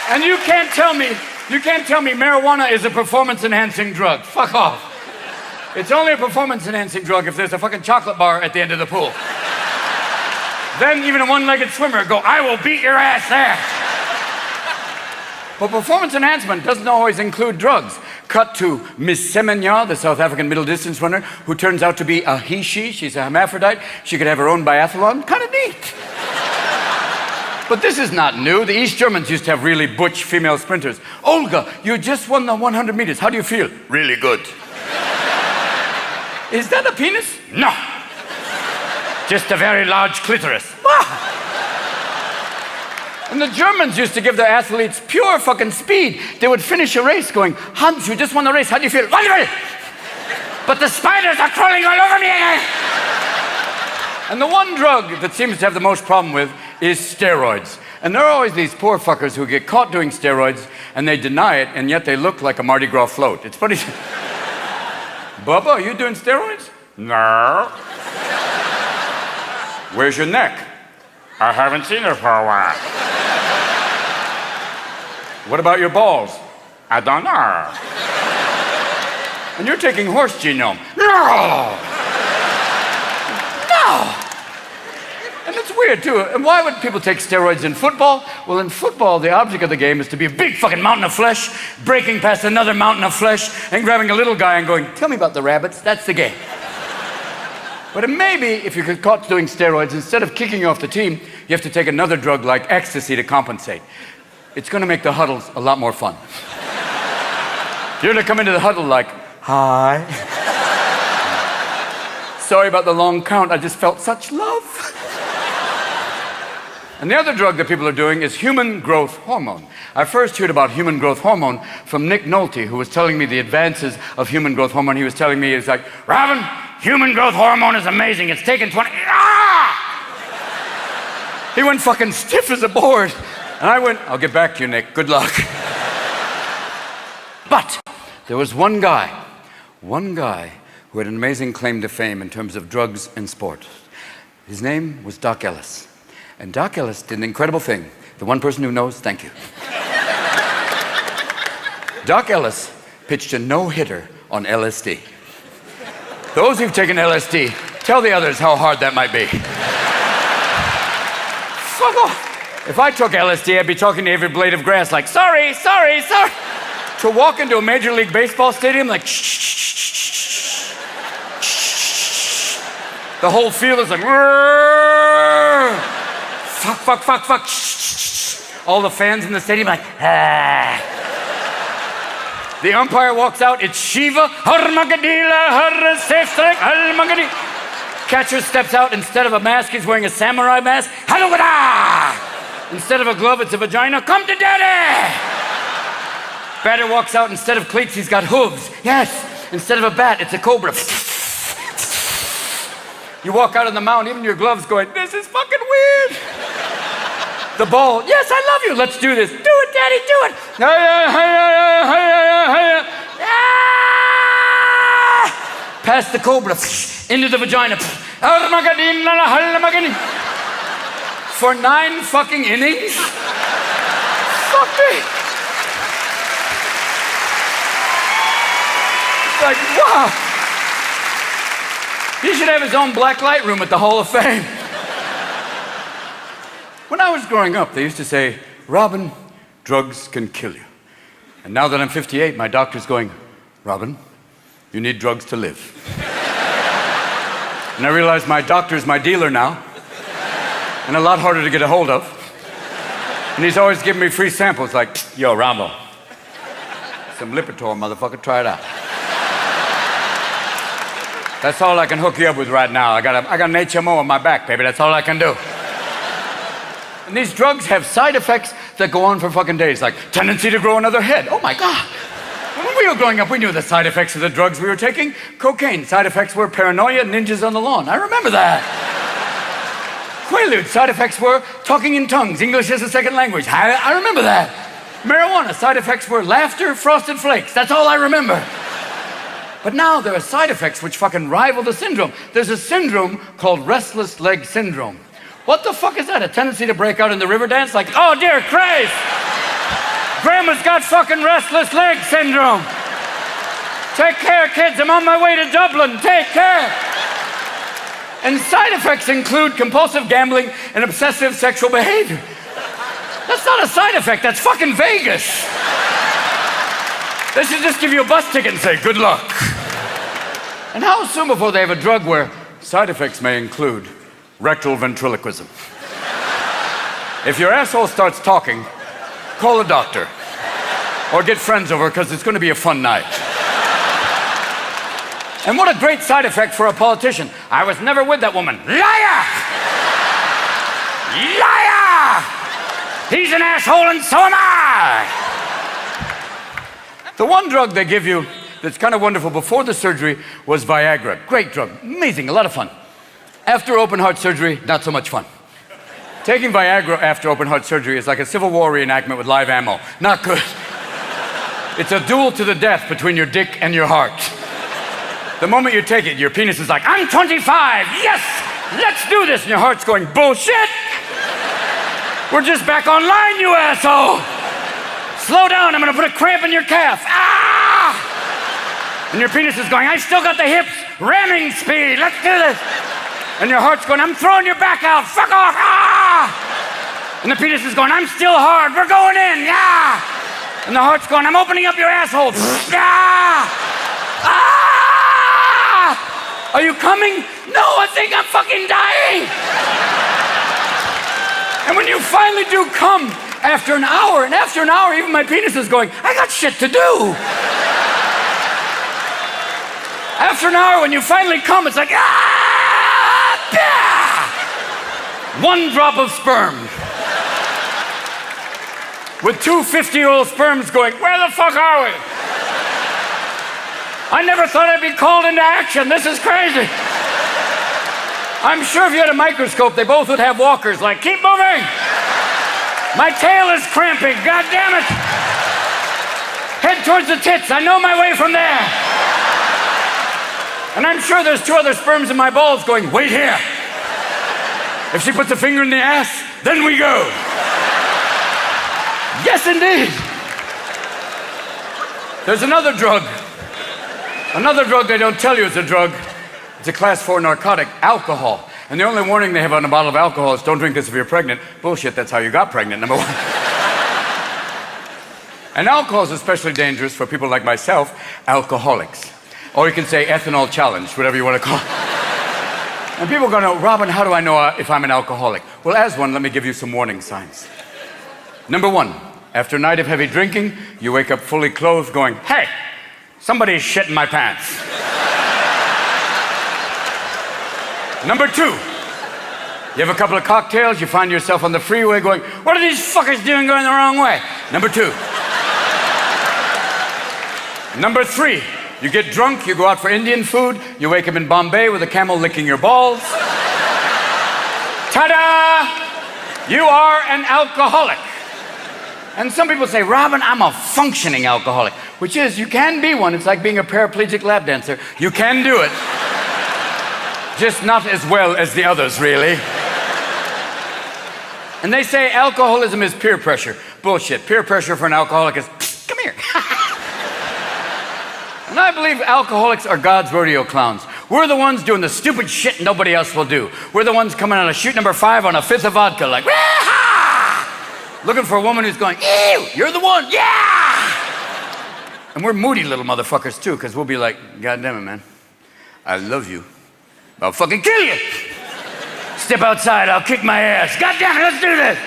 And you can't tell me marijuana is a performance-enhancing drug. Fuck off. It's only a performance-enhancing drug if there's a fucking chocolate bar at the end of the pool. Then even a one-legged swimmer go, I will beat your ass there. But performance enhancement doesn't always include drugs. Cut to Miss Semenya, the South African middle distance runner, who turns out to be a he-she. She's a hermaphrodite. She could have her own biathlon. Kind of neat. But this is not new. The East Germans used to have really butch female sprinters. Olga, you just won the 100 meters. How do you feel? Really good. Is that a penis? No. Just a very large clitoris. And the Germans used to give their athletes pure fucking speed. They would finish a race going, Hans, you just won the race. How do you feel? Wonderful. But the spiders are crawling all over me again. And the one drug that seems to have the most problem with is steroids. And there are always these poor fuckers who get caught doing steroids and they deny it, and yet they look like a Mardi Gras float. It's funny. Bubba, are you doing steroids? No. Where's your neck? I haven't seen her for a while. What about your balls? I don't know. And you're taking horse genome. No! No! And it's weird, too. And why would people take steroids in football? Well, in football, the object of the game is to be a big fucking mountain of flesh, breaking past another mountain of flesh, and grabbing a little guy and going, tell me about the rabbits. That's the game. But maybe if you get caught doing steroids, instead of kicking you off the team, you have to take another drug like ecstasy to compensate. It's going to make the huddles a lot more fun. You're going to come into the huddle like, hi. Sorry about the long count. I just felt such love. And the other drug that people are doing is human growth hormone. I first heard about human growth hormone from Nick Nolte, who was telling me the advances of human growth hormone. He was telling me, he was like, Robin, human growth hormone is amazing. It's taken 20... Ah! He went fucking stiff as a board. And I went, I'll get back to you, Nick. Good luck. But there was one guy who had an amazing claim to fame in terms of drugs and sport. His name was Doc Ellis. And Doc Ellis did an incredible thing. The one person who knows, thank you. Doc Ellis pitched a no-hitter on LSD. Those who've taken LSD, tell the others how hard that might be. Fuck off. If I took LSD, I'd be talking to every blade of grass like, sorry. To walk into a Major League Baseball stadium like, shh. The whole field is like, fuck. All the fans in the stadium like, ah. The umpire walks out, it's Shiva. Catcher steps out, instead of a mask, he's wearing a samurai mask. Instead of a glove, it's a vagina. Come to daddy! Batter walks out, instead of cleats, he's got hooves. Yes, instead of a bat, it's a cobra. You walk out on the mound, even your gloves going, this is fucking weird. The ball, yes, I love you, let's do this. Do it, daddy, do it. Past the cobra, into the vagina. For 9 fucking innings? Fuck me. Like, wow. He should have his own black light room at the Hall of Fame. When I was growing up, they used to say, Robin, drugs can kill you. And now that I'm 58, my doctor's going, Robin, you need drugs to live. And I realize my doctor's my dealer now, and a lot harder to get a hold of. And he's always giving me free samples like, yo, Rambo, some Lipitor, motherfucker, try it out. That's all I can hook you up with right now. I got an HMO on my back, baby. That's all I can do. And these drugs have side effects that go on for fucking days, like tendency to grow another head. Oh my God. When we were growing up, we knew the side effects of the drugs we were taking. Cocaine, side effects were paranoia, ninjas on the lawn. I remember that. Quaalude, side effects were talking in tongues, English as a second language. I remember that. Marijuana, side effects were laughter, frosted flakes. That's all I remember. But now there are side effects which fucking rival the syndrome. There's a syndrome called restless leg syndrome. What the fuck is that? A tendency to break out in the river dance? Like, oh dear Christ! Grandma's got fucking restless leg syndrome. Take care, kids. I'm on my way to Dublin. Take care. And side effects include compulsive gambling and obsessive sexual behavior. That's not a side effect. That's fucking Vegas. They should just give you a bus ticket and say, good luck. And how soon before they have a drug where side effects may include rectal ventriloquism? If your asshole starts talking, call a doctor. Or get friends over, because it's going to be a fun night. And what a great side effect for a politician. I was never with that woman. Liar! Liar! He's an asshole and so am I! The one drug they give you that's kind of wonderful before the surgery was Viagra. Great drug, amazing, a lot of fun. After open heart surgery, not so much fun. Taking Viagra after open heart surgery is like a Civil War reenactment with live ammo. Not good. It's a duel to the death between your dick and your heart. The moment you take it, your penis is like, I'm 25, yes, let's do this. And your heart's going, bullshit. We're just back online, you asshole. Slow down, I'm gonna put a cramp in your calf. Ah! And your penis is going, I still got the hips, ramming speed, let's do this. And your heart's going, I'm throwing your back out, fuck off, ah! And the penis is going, I'm still hard, we're going in, yeah! And the heart's going, I'm opening up your asshole, ah! Ah! Are you coming? No, I think I'm fucking dying! And when you finally do come, after an hour, and after an hour, even my penis is going, I got shit to do. After an hour, when you finally come, it's like, ah! Yeah! One drop of sperm. With two 50-year-old sperms going, where the fuck are we? I never thought I'd be called into action. This is crazy. I'm sure if you had a microscope, they both would have walkers like, keep moving. My tail is cramping, god damn it! Head towards the tits, I know my way from there! And I'm sure there's two other sperms in my balls going, wait here! If she puts a finger in the ass, then we go! Yes, indeed! There's another drug. Another drug they don't tell you is a drug. It's a class 4 narcotic, alcohol. And the only warning they have on a bottle of alcohol is don't drink this if you're pregnant. Bullshit, that's how you got pregnant, number one. And alcohol is especially dangerous for people like myself, alcoholics. Or you can say ethanol challenged, whatever you want to call it. And people are going to, Robin, how do I know if I'm an alcoholic? Well, as one, let me give you some warning signs. Number one, after a night of heavy drinking, you wake up fully clothed going, hey, somebody's shitting my pants. Number two, you have a couple of cocktails, you find yourself on the freeway going, what are these fuckers doing going the wrong way? Number two. Number three, you get drunk, you go out for Indian food, you wake up in Bombay with a camel licking your balls. Ta-da! You are an alcoholic. And some people say, Robin, I'm a functioning alcoholic, which is, you can be one. It's like being a paraplegic lap dancer. You can do it. Just not as well as the others, really. And they say alcoholism is peer pressure. Bullshit. Peer pressure for an alcoholic is, come here. And And I believe alcoholics are God's rodeo clowns. We're the ones doing the stupid shit nobody else will do. We're the ones coming on a shoot number 5 on a fifth of vodka, like, "Wah-ha!" Looking for a woman who's going, "Ew, you're the one, yeah!" And we're moody little motherfuckers too, because we'll be like, "God damn it, man. I love you. I'll fucking kill you. Step outside, I'll kick my ass. God damn it, let's do this.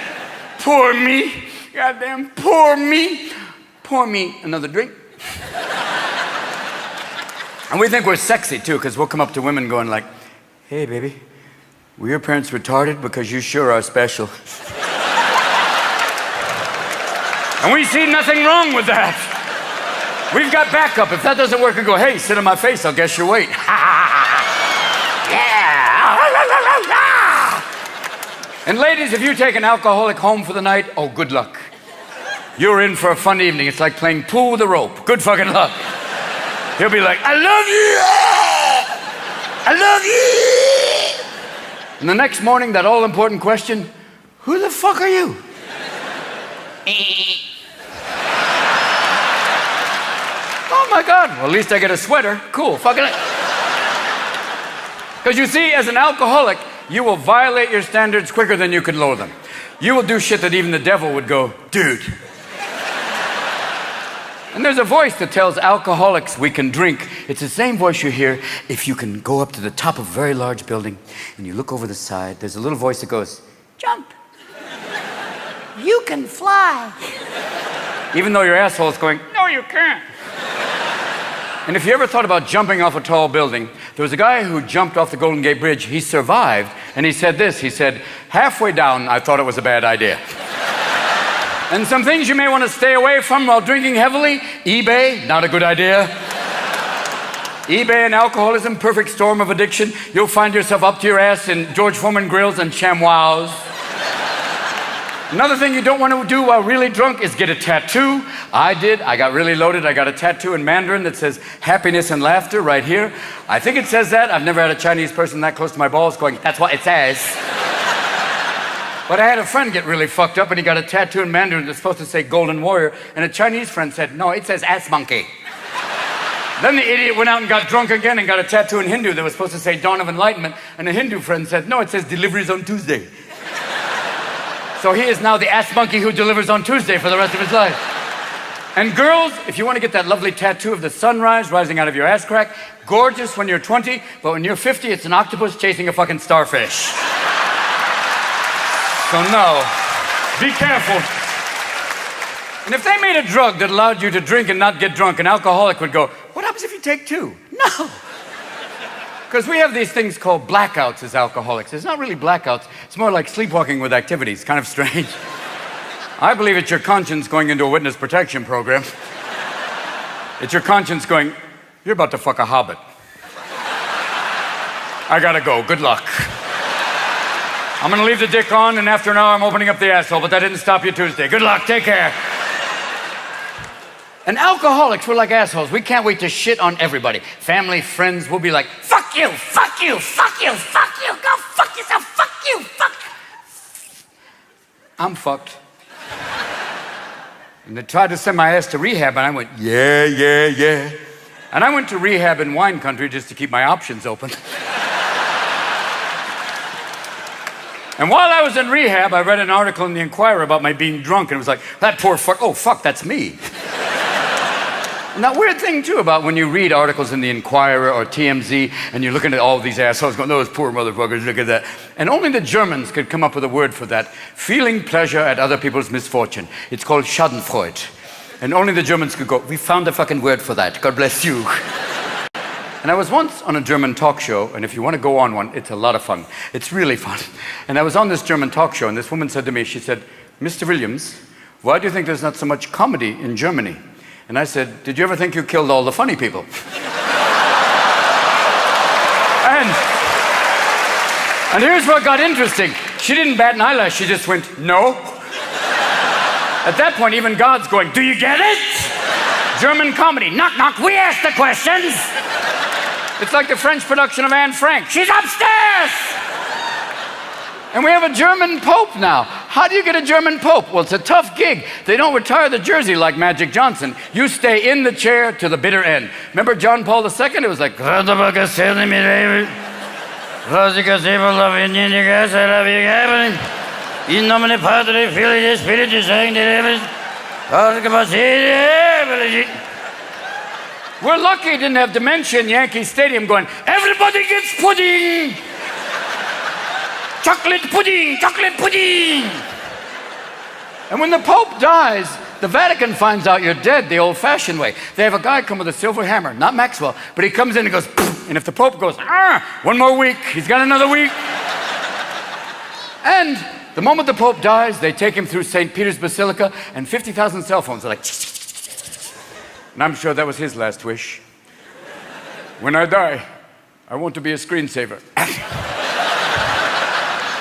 Pour me. Goddamn, pour me. Pour me another drink." And we think we're sexy too, because we'll come up to women going like, "Hey, baby, were your parents retarded? Because you sure are special." And we see nothing wrong with that. We've got backup. If that doesn't work, we go, "Hey, sit on my face, I'll guess your weight." Yeah. And ladies, if you take an alcoholic home for the night, oh, good luck. You're in for a fun evening. It's like playing pool with a rope. Good fucking luck. He'll be like, "I love you! I love you!" And the next morning, that all-important question, "Who the fuck are you?" "Oh my God, well, at least I get a sweater. Cool, fucking it." Because you see, as an alcoholic, you will violate your standards quicker than you can lower them. You will do shit that even the devil would go, "Dude." And there's a voice that tells alcoholics we can drink. It's the same voice you hear if you can go up to the top of a very large building and you look over the side. There's a little voice that goes, "Jump. You can fly." Even though your asshole's going, "No, you can't." And if you ever thought about jumping off a tall building, there was a guy who jumped off the Golden Gate Bridge. He survived, and he said this. He said, "Halfway down, I thought it was a bad idea." And some things you may want to stay away from while drinking heavily. eBay, not a good idea. eBay and alcoholism, perfect storm of addiction. You'll find yourself up to your ass in George Foreman grills and ShamWows. Another thing you don't want to do while really drunk is get a tattoo. I did. I got really loaded. I got a tattoo in Mandarin that says happiness and laughter right here. I think it says that. I've never had a Chinese person that close to my balls going, "That's what it says." But I had a friend get really fucked up and he got a tattoo in Mandarin that's supposed to say Golden Warrior, and a Chinese friend said, "No, it says ass monkey." Then the idiot went out and got drunk again and got a tattoo in Hindu that was supposed to say Dawn of Enlightenment, and a Hindu friend said, "No, it says deliveries on Tuesday." So he is now the ass monkey who delivers on Tuesday for the rest of his life. And girls, if you want to get that lovely tattoo of the sunrise rising out of your ass crack, gorgeous when you're 20, but when you're 50, it's an octopus chasing a fucking starfish. So no, be careful. And if they made a drug that allowed you to drink and not get drunk, an alcoholic would go, "What happens if you take 2? No. Because we have these things called blackouts as alcoholics. It's not really blackouts. It's more like sleepwalking with activities. Kind of strange. I believe it's your conscience going into a witness protection program. It's your conscience going, "You're about to fuck a hobbit. I gotta go. Good luck. I'm gonna leave the dick on, and after an hour I'm opening up the asshole, but that didn't stop you Tuesday. Good luck. Take care." And alcoholics, we're like assholes. We can't wait to shit on everybody. Family, friends, we'll be like, "Fuck you, fuck you, fuck you, fuck you, go fuck yourself, fuck you, fuck." I'm fucked. And they tried to send my ass to rehab, and I went, "Yeah, yeah, yeah." And I went to rehab in wine country just to keep my options open. And while I was in rehab, I read an article in the Inquirer about my being drunk, and it was like, "That poor fuck, oh fuck, that's me." And that weird thing too about when you read articles in the Inquirer or TMZ and you're looking at all these assholes going, "Those poor motherfuckers, look at that." And only the Germans could come up with a word for that. Feeling pleasure at other people's misfortune. It's called Schadenfreude. And only the Germans could go, "We found a fucking word for that. God bless you." And I was once on a German talk show, and if you want to go on one, it's a lot of fun. It's really fun. And I was on this German talk show, and this woman said to me, she said, "Mr. Williams, why do you think there's not so much comedy in Germany?" And I said, "Did you ever think you killed all the funny people?" And here's what got interesting. She didn't bat an eyelash, she just went, "No." At that point, even God's going, "Do you get it?" German comedy, knock, knock, we ask the questions. It's like the French production of Anne Frank. She's upstairs! And we have a German Pope now. How do you get a German Pope? Well, it's a tough gig. They don't retire the jersey like Magic Johnson. You stay in the chair to the bitter end. Remember John Paul II? It was like, in nomine Patri, Filii, Spiritus Sancti. We're lucky he didn't have dementia in Yankee Stadium going, everybody gets pudding! Chocolate pudding, chocolate pudding! And when the Pope dies, the Vatican finds out you're dead the old-fashioned way. They have a guy come with a silver hammer, not Maxwell, but he comes in and goes, poof, and if the Pope goes, one more week, he's got another week. And the moment the Pope dies, they take him through St. Peter's Basilica, and 50,000 cell phones are like, and I'm sure that was his last wish. When I die, I want to be a screensaver.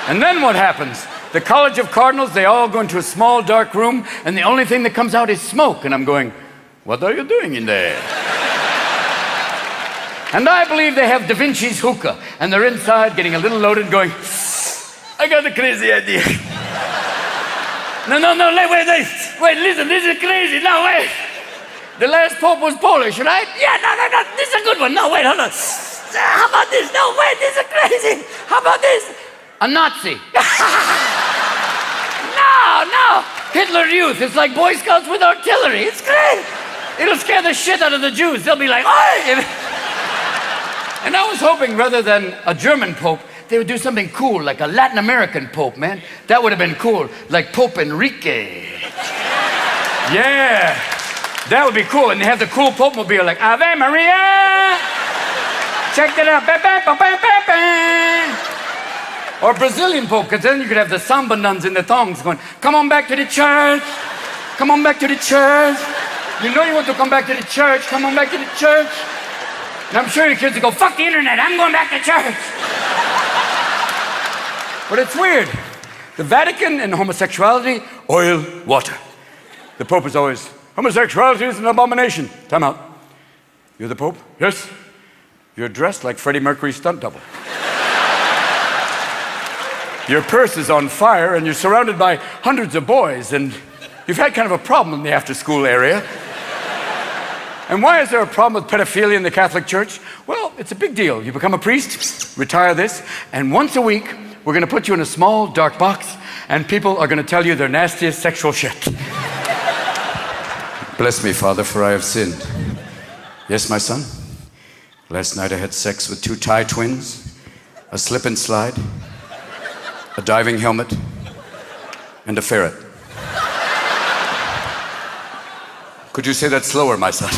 And then what happens? The College of Cardinals, they all go into a small, dark room, and the only thing that comes out is smoke. And I'm going, what are you doing in there? And I believe they have Da Vinci's hookah, and they're inside getting a little loaded going, I got a crazy idea. No, wait, listen, this is crazy. No, wait. The last Pope was Polish, right? Yeah, no, this is a good one. No, wait, hold on. How about this? No, wait, this is crazy. How about this? A Nazi. No. Hitler Youth. It's like Boy Scouts with artillery. It's great. It'll scare the shit out of the Jews. They'll be like, oi! And I was hoping rather than a German Pope, they would do something cool, like a Latin American Pope, man. That would have been cool, like Pope Enrique. Yeah, that would be cool. And they have the cool Pope mobile, like Ave Maria. Check that out. Or Brazilian Pope, because then you could have the samba nuns in the thongs going, come on back to the church. Come on back to the church. You know you want to come back to the church. Come on back to the church. And I'm sure your kids will go, fuck the internet. I'm going back to church. But it's weird. The Vatican and homosexuality, oil, water. The Pope is always, homosexuality is an abomination. Time out. You're the Pope? Yes. You're dressed like Freddie Mercury's stunt double. Your purse is on fire and you're surrounded by hundreds of boys and you've had kind of a problem in the after-school area. And why is there a problem with pedophilia in the Catholic Church? Well, it's a big deal. You become a priest, retire this, and once a week, we're going to put you in a small, dark box, and people are going to tell you their nastiest sexual shit. Bless me, Father, for I have sinned. Yes, my son? Last night I had sex with 2 Thai twins, a slip and slide, a diving helmet, and a ferret. Could you say that slower, my son?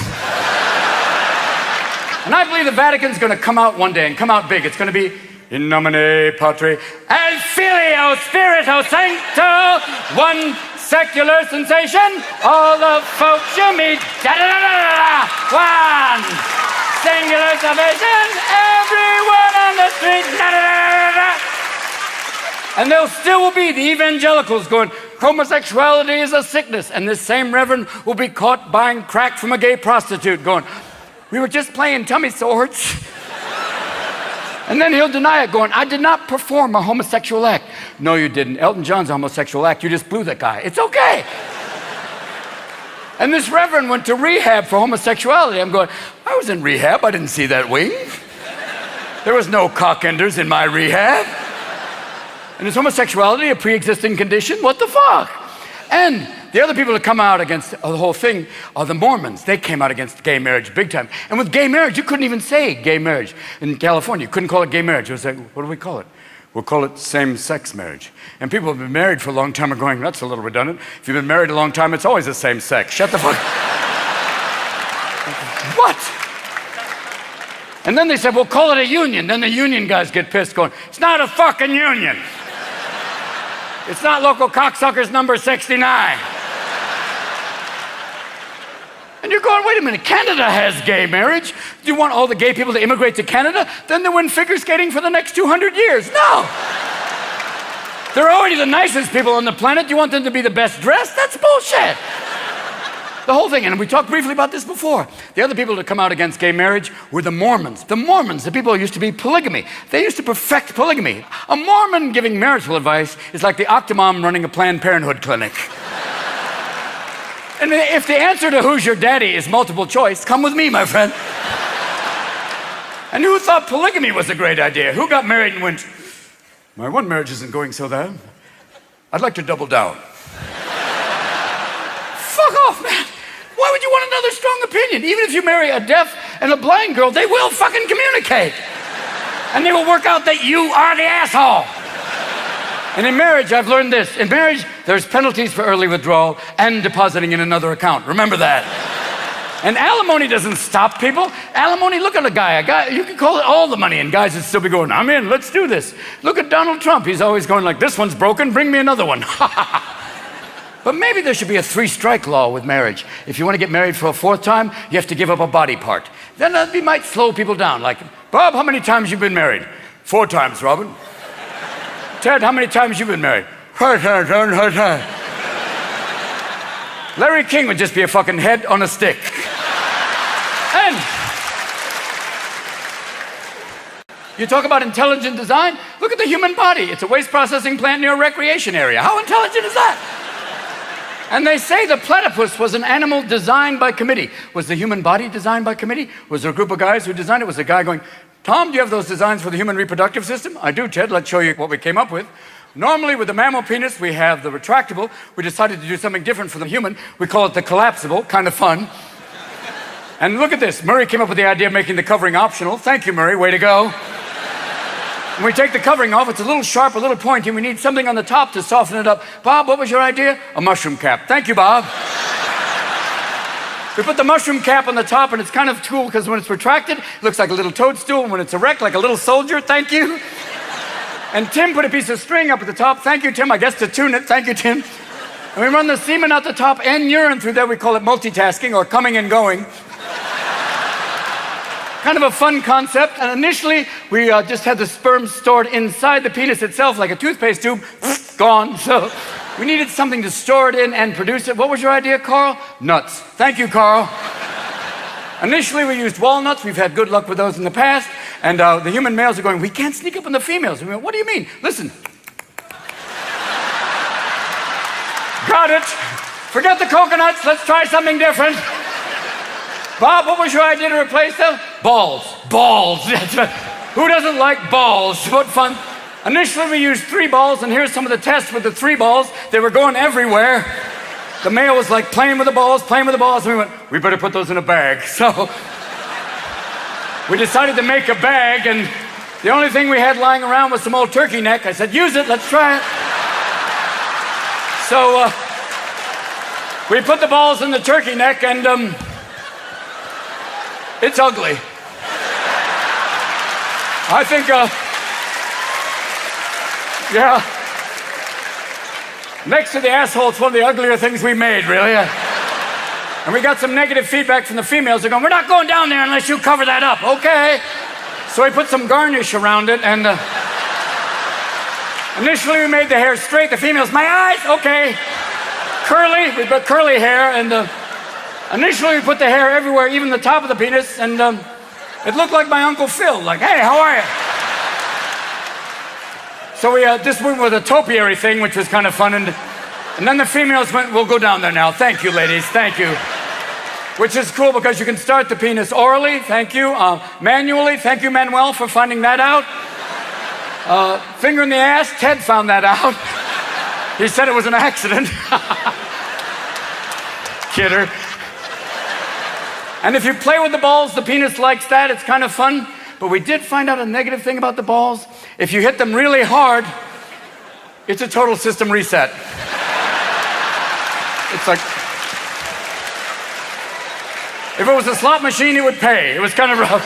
And I believe the Vatican's going to come out one day and come out big. It's going to be in nomine Patri et Filio Spirito Sancto, one secular sensation, all the folks you meet, one singular salvation, everyone on the street, and there still will be the evangelicals going, homosexuality is a sickness, and this same reverend will be caught buying crack from a gay prostitute going, we were just playing tummy swords. And then he'll deny it going, I did not perform a homosexual act. No, you didn't. Elton John's a homosexual act. You just blew that guy. It's okay. And this reverend went to rehab for homosexuality. I'm going, I was in rehab. I didn't see that wing. There was no cockenders in my rehab. And is homosexuality a pre-existing condition? What the fuck? And the other people that come out against the whole thing are the Mormons. They came out against gay marriage big time. And with gay marriage, you couldn't even say gay marriage. In California, you couldn't call it gay marriage. It was like, what do we call it? We'll call it same-sex marriage. And people who have been married for a long time are going, that's a little redundant. If you've been married a long time, it's always the same sex. Shut the fuck up. What? And then they said, we'll call it a union. Then the union guys get pissed going, it's not a fucking union. It's not local cocksuckers number 69. And you're going, wait a minute, Canada has gay marriage. Do you want all the gay people to immigrate to Canada? Then they win figure skating for the next 200 years. No. They're already the nicest people on the planet. You want them to be the best dressed? That's bullshit. The whole thing, and we talked briefly about this before. The other people to come out against gay marriage were the Mormons. The Mormons, the people who used to be polygamy. They used to perfect polygamy. A Mormon giving marital advice is like the Octomom running a Planned Parenthood clinic. And if the answer to who's your daddy is multiple choice, come with me, my friend. And who thought polygamy was a great idea? Who got married and went, my one marriage isn't going so bad. I'd like to double down. Fuck off, man. Why would you want another strong opinion? Even if you marry a deaf and a blind girl, they will fucking communicate. And they will work out that you are the asshole. And in marriage, I've learned this. In marriage, there's penalties for early withdrawal and depositing in another account. Remember that. And alimony doesn't stop people. Alimony, look at a guy, you can call it all the money, and guys would still be going, I'm in, let's do this. Look at Donald Trump. He's always going like, this one's broken, bring me another one. But maybe there should be a 3-strike law with marriage. If you want to get married for a 4th time, you have to give up a body part. Then that might slow people down. Like, Bob, how many times you been married? 4 times, Robin. Ted, how many times you been married? 4 times. Larry King would just be a fucking head on a stick. And you talk about intelligent design? Look at the human body. It's a waste processing plant near a recreation area. How intelligent is that? And they say the platypus was an animal designed by committee. Was the human body designed by committee? Was there a group of guys who designed it? Was a guy going, Tom, do you have those designs for the human reproductive system? I do, Ted. Let's show you what we came up with. Normally, with the mammal penis, we have the retractable. We decided to do something different for the human. We call it the collapsible. Kind of fun. And look at this. Murray came up with the idea of making the covering optional. Thank you, Murray. Way to go. When we take the covering off, it's a little sharp, a little pointy. We need something on the top to soften it up. Bob, what was your idea? A mushroom cap. Thank you, Bob. We put the mushroom cap on the top, and it's kind of cool because when it's retracted, it looks like a little toadstool. And when it's erect, like a little soldier. Thank you. And Tim put a piece of string up at the top. Thank you, Tim. I guess to tune it. Thank you, Tim. And we run the semen out the top and urine through there. We call it multitasking or coming and going. Kind of a fun concept. And initially, we just had the sperm stored inside the penis itself like a toothpaste tube. Gone. So we needed something to store it in and produce it. What was your idea, Carl? Nuts. Thank you, Carl. Initially, we used walnuts. We've had good luck with those in the past. And the human males are going, we can't sneak up on the females. We went, what do you mean? Listen. Got it. Forget the coconuts. Let's try something different. Bob, what was your idea to replace them? Balls. Balls. Who doesn't like balls? What fun. Initially, we used 3 balls, and here's some of the tests with the 3 balls. They were going everywhere. The male was like playing with the balls, and we went, we better put those in a bag. So we decided to make a bag, and the only thing we had lying around was some old turkey neck. I said, use it, let's try it. So we put the balls in the turkey neck, and it's ugly. I think, yeah. Next to the asshole, it's one of the uglier things we made, really. And we got some negative feedback from the females. They're going, we're not going down there unless you cover that up. Okay. So we put some garnish around it, and initially we made the hair straight. The females, my eyes, okay. Curly, we put curly hair, and initially we put the hair everywhere, even the top of the penis, and it looked like my Uncle Phil, like, hey, how are you? So we just went with a topiary thing, which was kind of fun, and then the females went, we'll go down there now. Thank you, ladies, thank you. Which is cool because you can start the penis orally, thank you, manually, thank you, Manuel, for finding that out. Finger in the ass, Ted found that out. He said it was an accident. Kidder. And if you play with the balls, the penis likes that, it's kind of fun. But we did find out a negative thing about the balls. If you hit them really hard, it's a total system reset. It's like, if it was a slot machine, it would pay. It was kind of rough.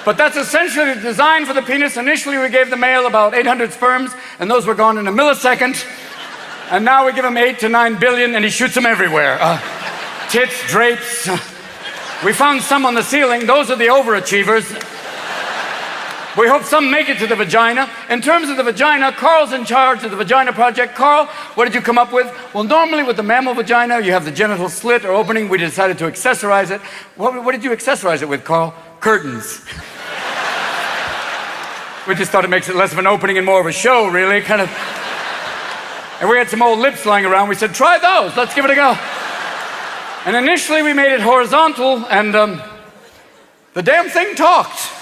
But that's essentially the design for the penis. Initially, we gave the male about 800 sperms, and those were gone in a millisecond. And now we give him 8 to 9 billion, and he shoots them everywhere. Tits, drapes. We found some on the ceiling. Those are the overachievers. We hope some make it to the vagina. In terms of the vagina, Carl's in charge of the Vagina Project. Carl, what did you come up with? Well, normally with the mammal vagina, you have the genital slit or opening. We decided to accessorize it. What did you accessorize it with, Carl? Curtains. We just thought it makes it less of an opening and more of a show, really, kind of. And we had some old lips lying around. We said, try those. Let's give it a go. And initially, we made it horizontal, and the damn thing talked.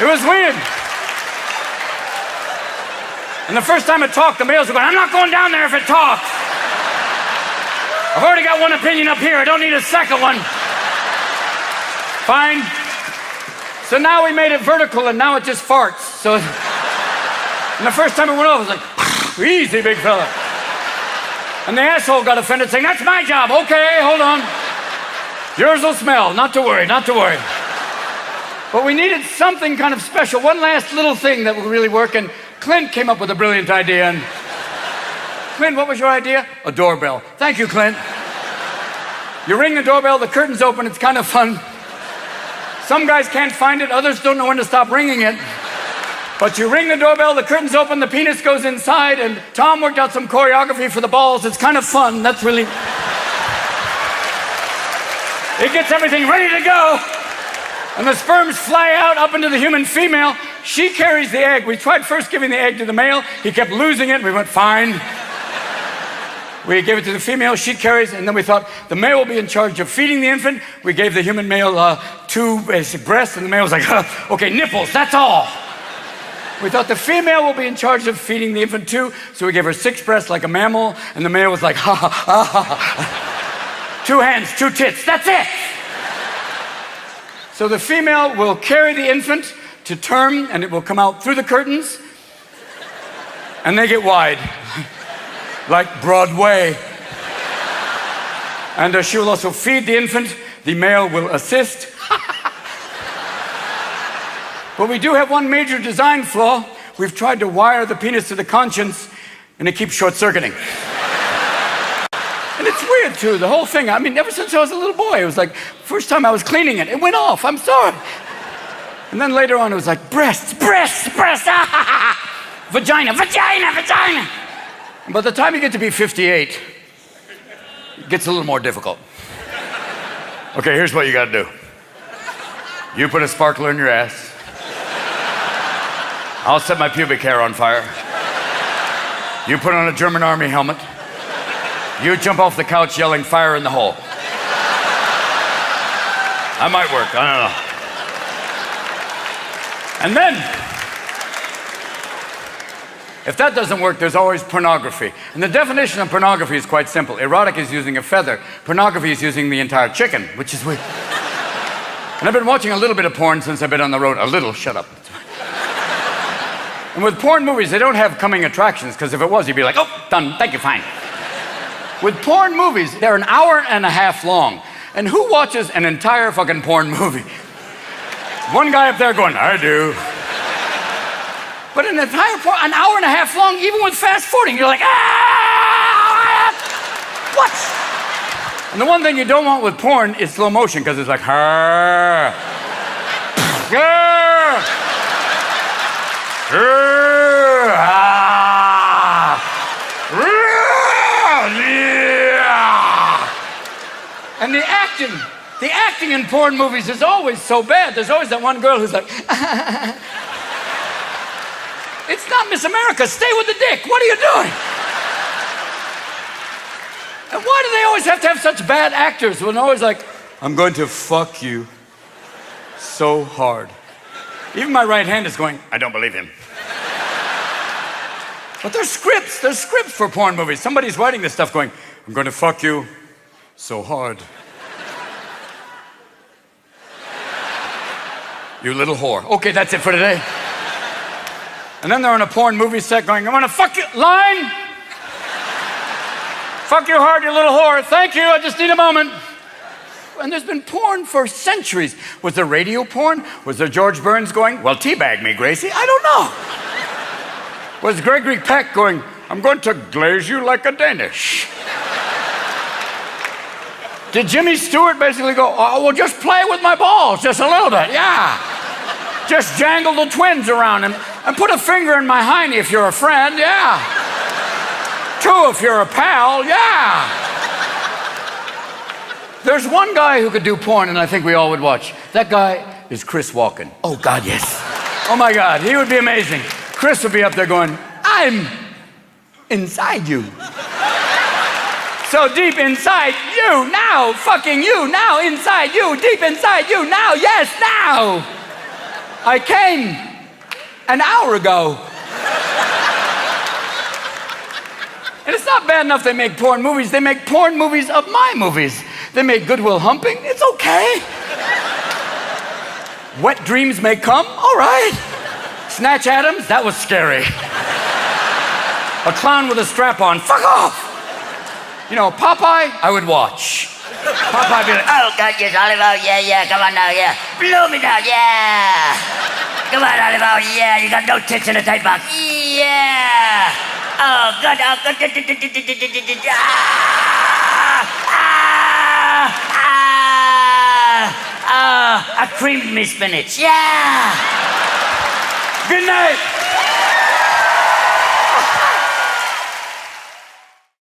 It was weird. And the first time it talked, the males were going, I'm not going down there if it talks. I've already got one opinion up here. I don't need a second one. Fine. So now we made it vertical, and now it just farts. So, and the first time it went off, it was like, easy, big fella. And the asshole got offended, saying, that's my job. Okay, hold on. Yours will smell. Not to worry, not to worry. But we needed something kind of special, one last little thing that would really work, and Clint came up with a brilliant idea. And Clint, what was your idea? A doorbell. Thank you, Clint. You ring the doorbell, the curtains open, it's kind of fun. Some guys can't find it, others don't know when to stop ringing it. But you ring the doorbell, the curtains open, the penis goes inside, and Tom worked out some choreography for the balls. It's kind of fun. That's really... It gets everything ready to go. And the sperms fly out up into the human female. She carries the egg. We tried first giving the egg to the male. He kept losing it. We went, fine. We gave it to the female. She carries, and then we thought the male will be in charge of feeding the infant. We gave the human male 2 basic breasts, and the male was like, okay, nipples, that's all. We thought the female will be in charge of feeding the infant too, so we gave her 6 breasts like a mammal, and the male was like, ha ha ha ha. 2 hands, 2 tits, that's it. So the female will carry the infant to term, and it will come out through the curtains, and they get wide, like Broadway. And she will also feed the infant. The male will assist. But we do have one major design flaw. We've tried to wire the penis to the conscience, and it keeps short-circuiting. And it's weird, too, the whole thing. I mean, ever since I was a little boy, it was like, first time I was cleaning it, it went off, I'm sorry. And then later on, it was like, breasts, breasts, breasts, vagina, vagina, vagina. And by the time you get to be 58, it gets a little more difficult. Okay, here's what you gotta do. You put a sparkler in your ass. I'll set my pubic hair on fire. You put on a German army helmet. You jump off the couch yelling, fire in the hole. That might work, I don't know. And then, if that doesn't work, there's always pornography. And the definition of pornography is quite simple. Erotic is using a feather. Pornography is using the entire chicken, which is weird. And I've been watching a little bit of porn since I've been on the road. A little, shut up. And with porn movies, they don't have coming attractions, because if it was, you'd be like, oh, done, thank you, fine. With porn movies, they're an hour and a half long. And who watches an entire fucking porn movie? One guy up there going, I do. But an entire porn, an hour and a half long, even with fast forwarding, you're like, ah! What? And the one thing you don't want with porn is slow motion, because it's like, ah. And the acting in porn movies is always so bad. There's always that one girl who's like, it's not Miss America, stay with the dick, what are you doing? And why do they always have to have such bad actors when they're always like, I'm going to fuck you so hard. Even my right hand is going, I don't believe him. But there's scripts for porn movies. Somebody's writing this stuff going, I'm going to fuck you so hard. You little whore. Okay, that's it for today. And then they're on a porn movie set going, I want to fuck you, line. Fuck you hard, you little whore. Thank you, I just need a moment. And there's been porn for centuries. Was there radio porn? Was there George Burns going, well, teabag me, Gracie? I don't know. Was Gregory Peck going, I'm going to glaze you like a Danish? Did Jimmy Stewart basically go, oh, well, just play with my balls just a little bit, yeah. Just jangle the twins around and put a finger in my hiney if you're a friend, yeah. 2 if you're a pal, yeah. There's one guy who could do porn and I think we all would watch. That guy is Chris Walken. Oh, God, yes. Oh, my God, he would be amazing. Chris would be up there going, I'm inside you. So deep inside you now, fucking you now, inside you, deep inside you now, yes, now. I came an hour ago. And it's not bad enough they make porn movies. They make porn movies of my movies. They make Good Will Humping. It's okay. Wet Dreams May Come. All right. Snatch Adams. That was scary. A clown with a strap on. Fuck off. You know, Popeye, I would watch. Popeye be like, Oh, God, yes, Oliver, yeah, come on now, yeah. Blow me down, yeah. Come on, Oliver, yeah, you got no tits in a tight box. Yeah. Oh, God, I creamed me spinach, yeah. good night.